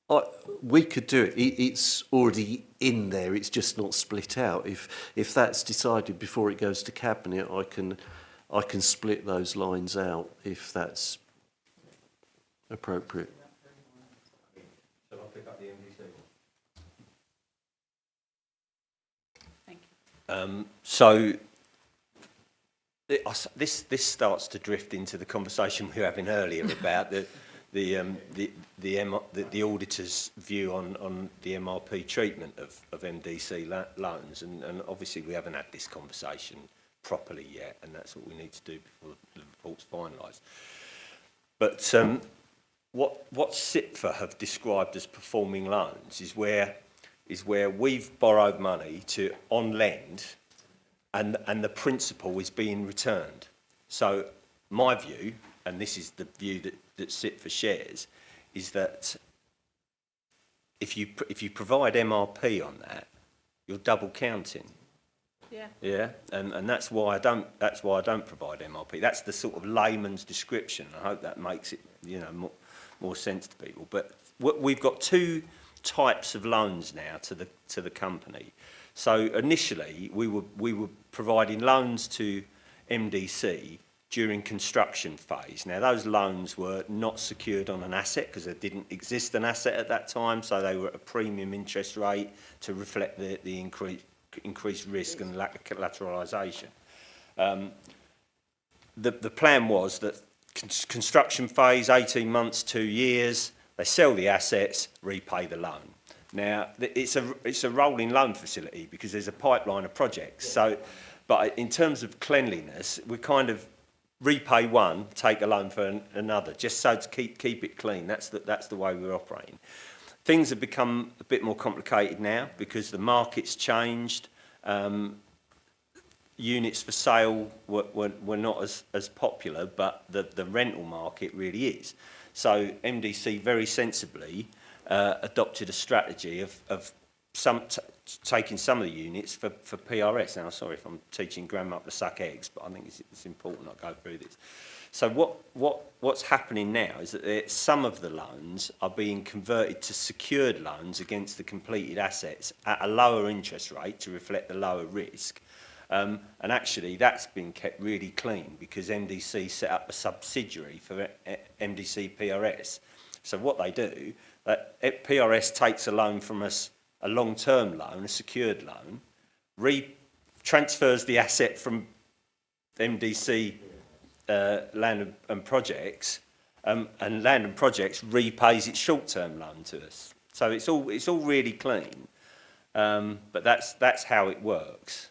difficult? We could do it. It's already in there. It's just not split out. If that's decided before it goes to cabinet, I can split those lines out if that's. appropriate. Shall I pick up the MDC? Thank you. So this starts to drift into the conversation we were having earlier about the auditor's view on the MRP treatment of MDC loans, and obviously we haven't had this conversation properly yet, and that's what we need to do before the report's finalised. But what SIPFA have described as performing loans is where we've borrowed money on lend, and the principal is being returned. So my view, and this is the view that SIPFA shares, is that if you provide MRP on that, you're double counting. Yeah. Yeah, and that's why I don't provide MRP. That's the sort of layman's description. I hope that makes it, more sense to people. But we've got two types of loans now to the company. So initially we were providing loans to MDC during construction phase. Now those loans were not secured on an asset because there didn't exist an asset at that time, so they were at a premium interest rate to reflect the increased risk and lack of collateralisation. The plan was that construction phase, 18 months, 2 years, they sell the assets, repay the loan. Now, it's a rolling loan facility because there's a pipeline of projects. So, but in terms of cleanliness, we kind of repay one, take a loan for another, just so to keep it clean. That's the way we're operating. Things have become a bit more complicated now because the market's changed. Units for sale were not as popular, but the rental market really is. So MDC very sensibly adopted a strategy of taking some of the units for PRS. Now, sorry if I'm teaching grandma up to suck eggs, but I think it's important I go through this. So what's happening now is that some of the loans are being converted to secured loans against the completed assets at a lower interest rate to reflect the lower risk. And actually that's been kept really clean because MDC set up a subsidiary for MDC PRS. So what they do, PRS takes a loan from us, a long-term loan, a secured loan, transfers the asset from MDC Land and Projects, and Land and Projects repays its short-term loan to us. So it's all really clean, but that's how it works.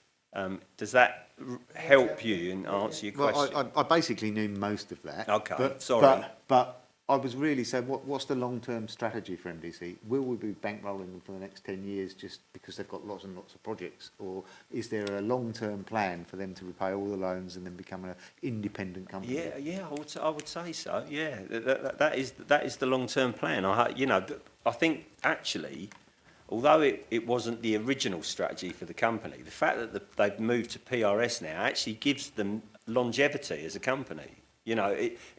Does that help you and answer your question? Well, I basically knew most of that. Okay, sorry. But I was really saying, what's the long-term strategy for MDC? Will we be bankrolling them for the next 10 years just because they've got lots and lots of projects? Or is there a long-term plan for them to repay all the loans and then become an independent company? Yeah, I would say so. Yeah, that is the long-term plan. I think actually, although it wasn't the original strategy for the company, the fact that they've moved to PRS now actually gives them longevity as a company.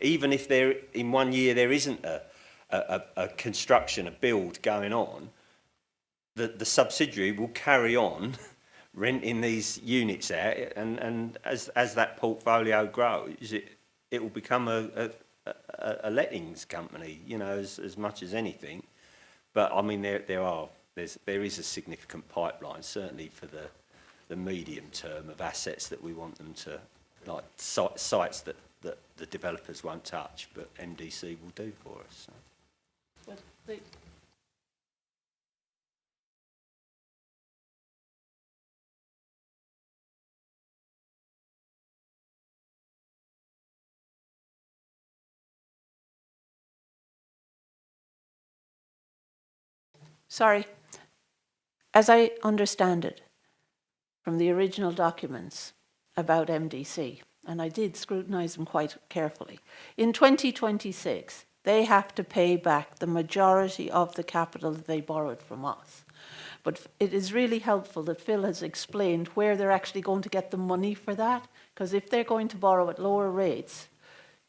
Even if in 1 year there isn't a construction, a build going on, the subsidiary will carry on renting these units out, and as that portfolio grows, it will become a lettings company, as much as anything. But I mean, there is a significant pipeline, certainly for the medium term, of assets that we want them to, like sites that the developers won't touch, but MDC will do for us. So. Sorry. As I understand it, from the original documents about MDC, and I did scrutinise them quite carefully, in 2026, they have to pay back the majority of the capital that they borrowed from us. But it is really helpful that Phil has explained where they're actually going to get the money for that, because if they're going to borrow at lower rates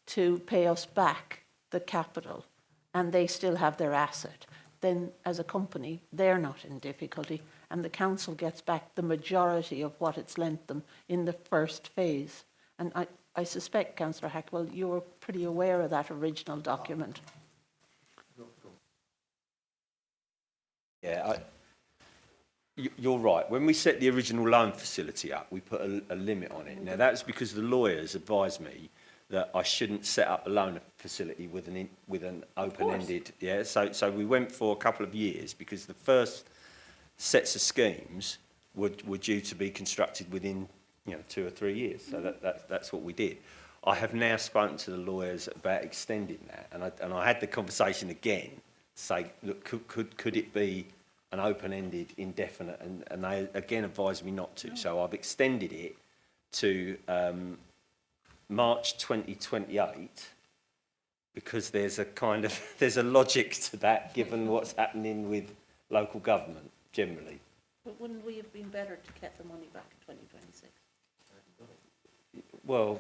to pay us back the capital, and they still have their asset, then as a company, they're not in difficulty, and the council gets back the majority of what it's lent them in the first phase. And I suspect, Councillor Hackwell, you were pretty aware of that original document. Yeah, you're right. When we set the original loan facility up, we put a limit on it. Now, that's because the lawyers advised me that I shouldn't set up a loan facility with an open-ended. Yeah, so we went for a couple of years because the first sets of schemes were due to be constructed within 2 or 3 years. So that's what we did. I have now spoken to the lawyers about extending that, and I had the conversation again. Say, look, could it be an open-ended, indefinite, and they again advised me not to. So I've extended it to March 2028 because there's a logic to that given what's happening with local government generally. But wouldn't we have been better to get the money back in 2026? Well,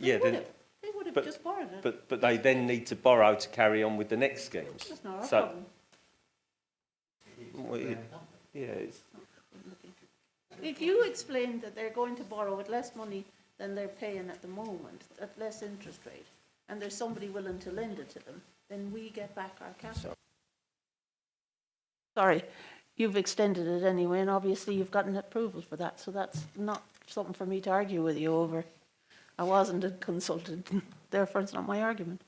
yeah, They would have just borrowed it. but they then need to borrow to carry on with the next schemes. That's not our So, problem. well, it's, If you explain that they're going to borrow with less money than they're paying at the moment, at less interest rate, and there's somebody willing to lend it to them, then we get back our capital. Sorry, you've extended it anyway, and obviously you've gotten approval for that, so that's not something for me to argue with you over. I wasn't a consultant, therefore it's not my argument.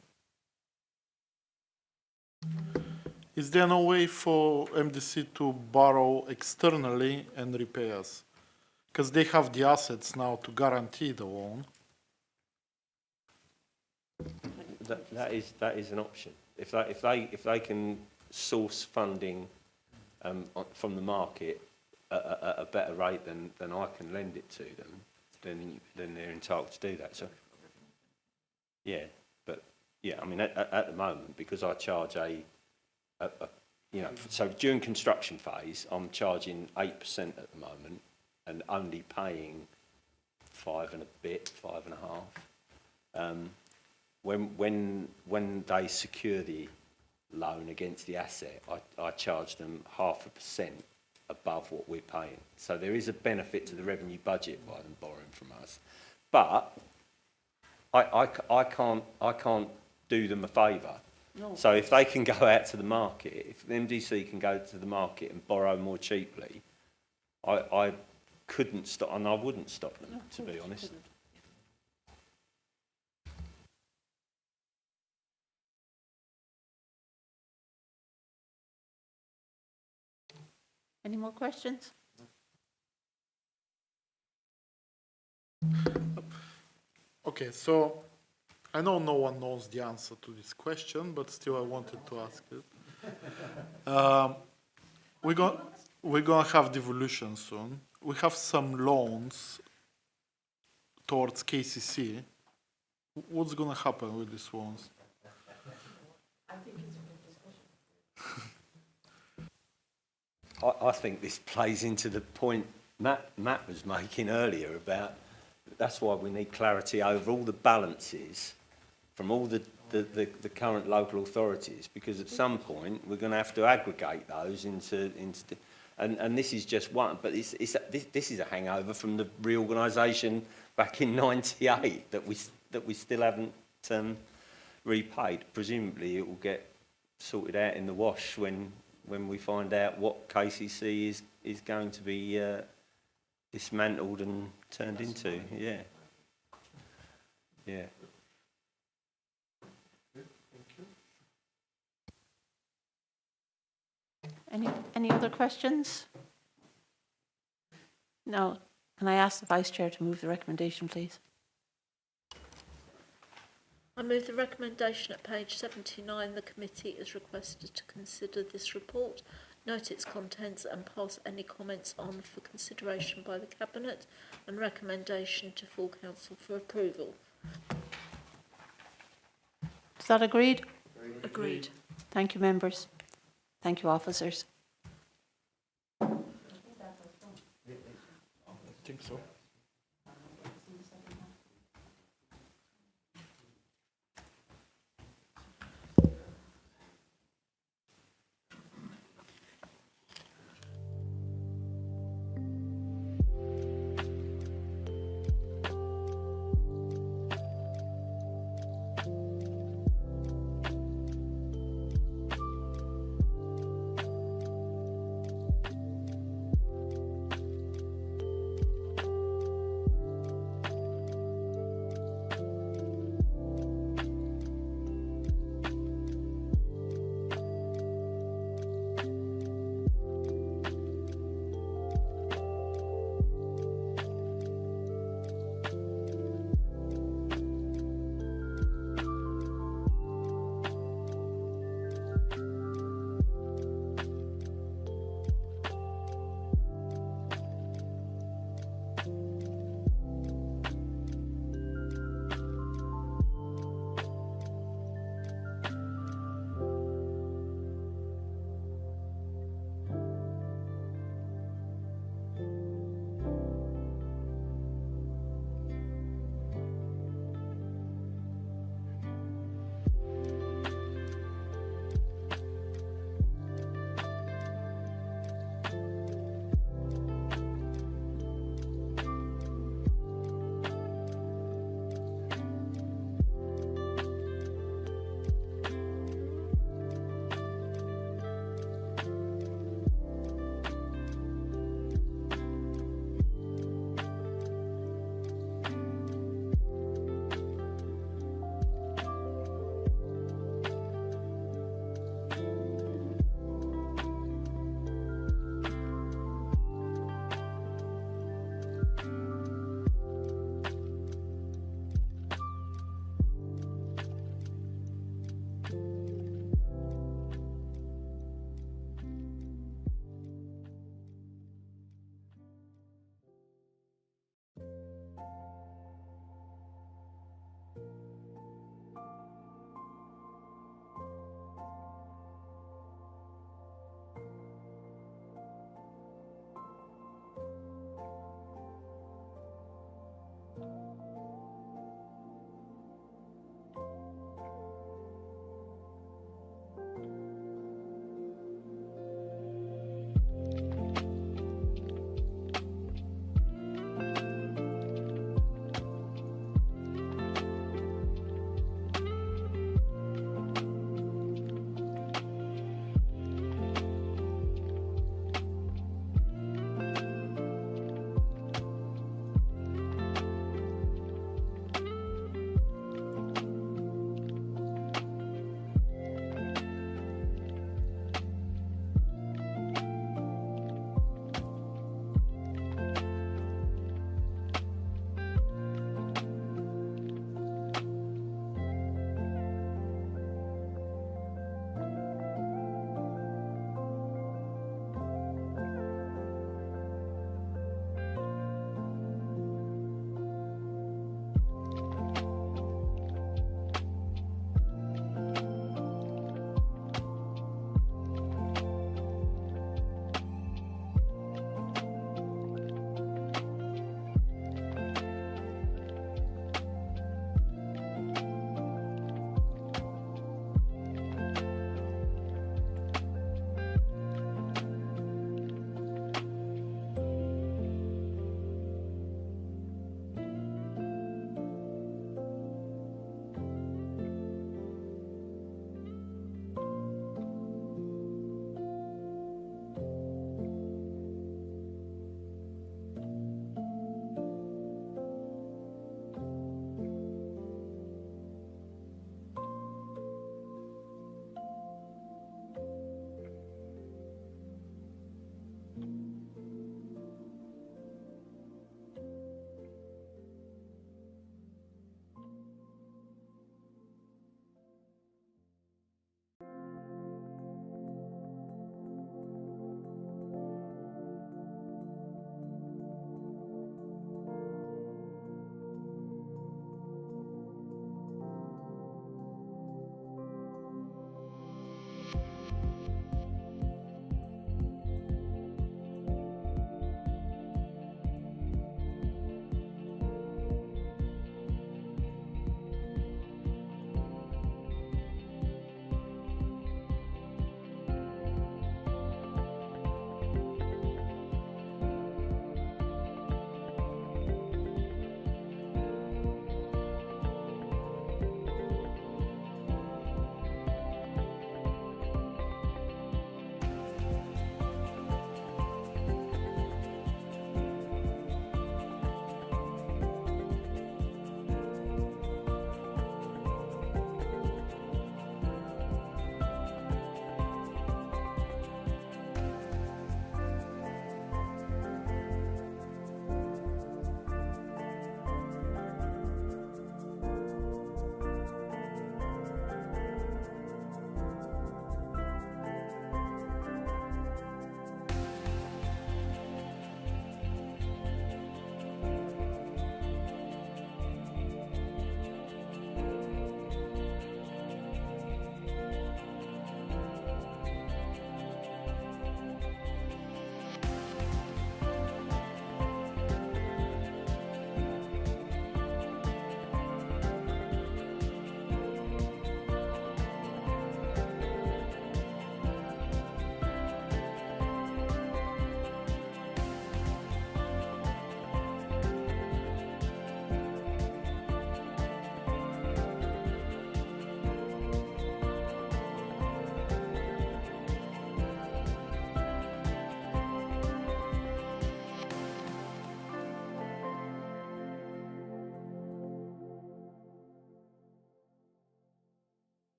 Is there no way for MDC to borrow externally and repay us? Because they have the assets now to guarantee the loan. that is an option. If they can source funding from the market at a better rate than I can lend it to them, then they're entitled to do that. So yeah, but yeah, I mean at the moment, because I charge so during construction phase I'm charging 8% at the moment and only paying 5 and a bit, 5.5. When they secure the loan against the asset, I charge them 0.5% above what we're paying. So there is a benefit to the revenue budget by them borrowing from us. But I can't do them a favour. No. So if they can go out to the market, if the MDC can go to the market and borrow more cheaply, I couldn't stop, and I wouldn't stop them, No, to be honest. couldn't. Any more questions? Okay, so I know no one knows the answer to this question, but still I wanted to ask it. We're gonna have devolution soon. We have some loans towards KCC. What's gonna happen with these loans? I think this plays into the point Matt was making earlier about that's why we need clarity over all the balances from all the current local authorities, because at some point we're going to have to aggregate those into and this is just one, but this is a hangover from the reorganisation back in '98 that we still haven't repaid. Presumably it will get sorted out in the wash when we find out what KCC is going to be dismantled and turned into. Yeah. Yeah. Any other questions? No. Can I ask the Vice Chair to move the recommendation, please? I move the recommendation at page 79. The committee is requested to consider this report, note its contents and pass any comments on for consideration by the Cabinet, and recommendation to full council for approval. Is that agreed? Agreed. Thank you, members. Thank you, officers. I think so.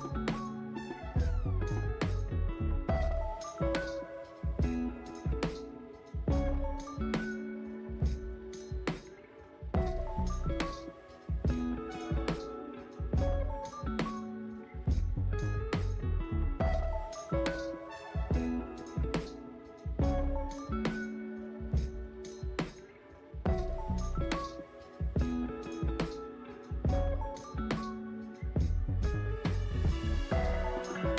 Bye.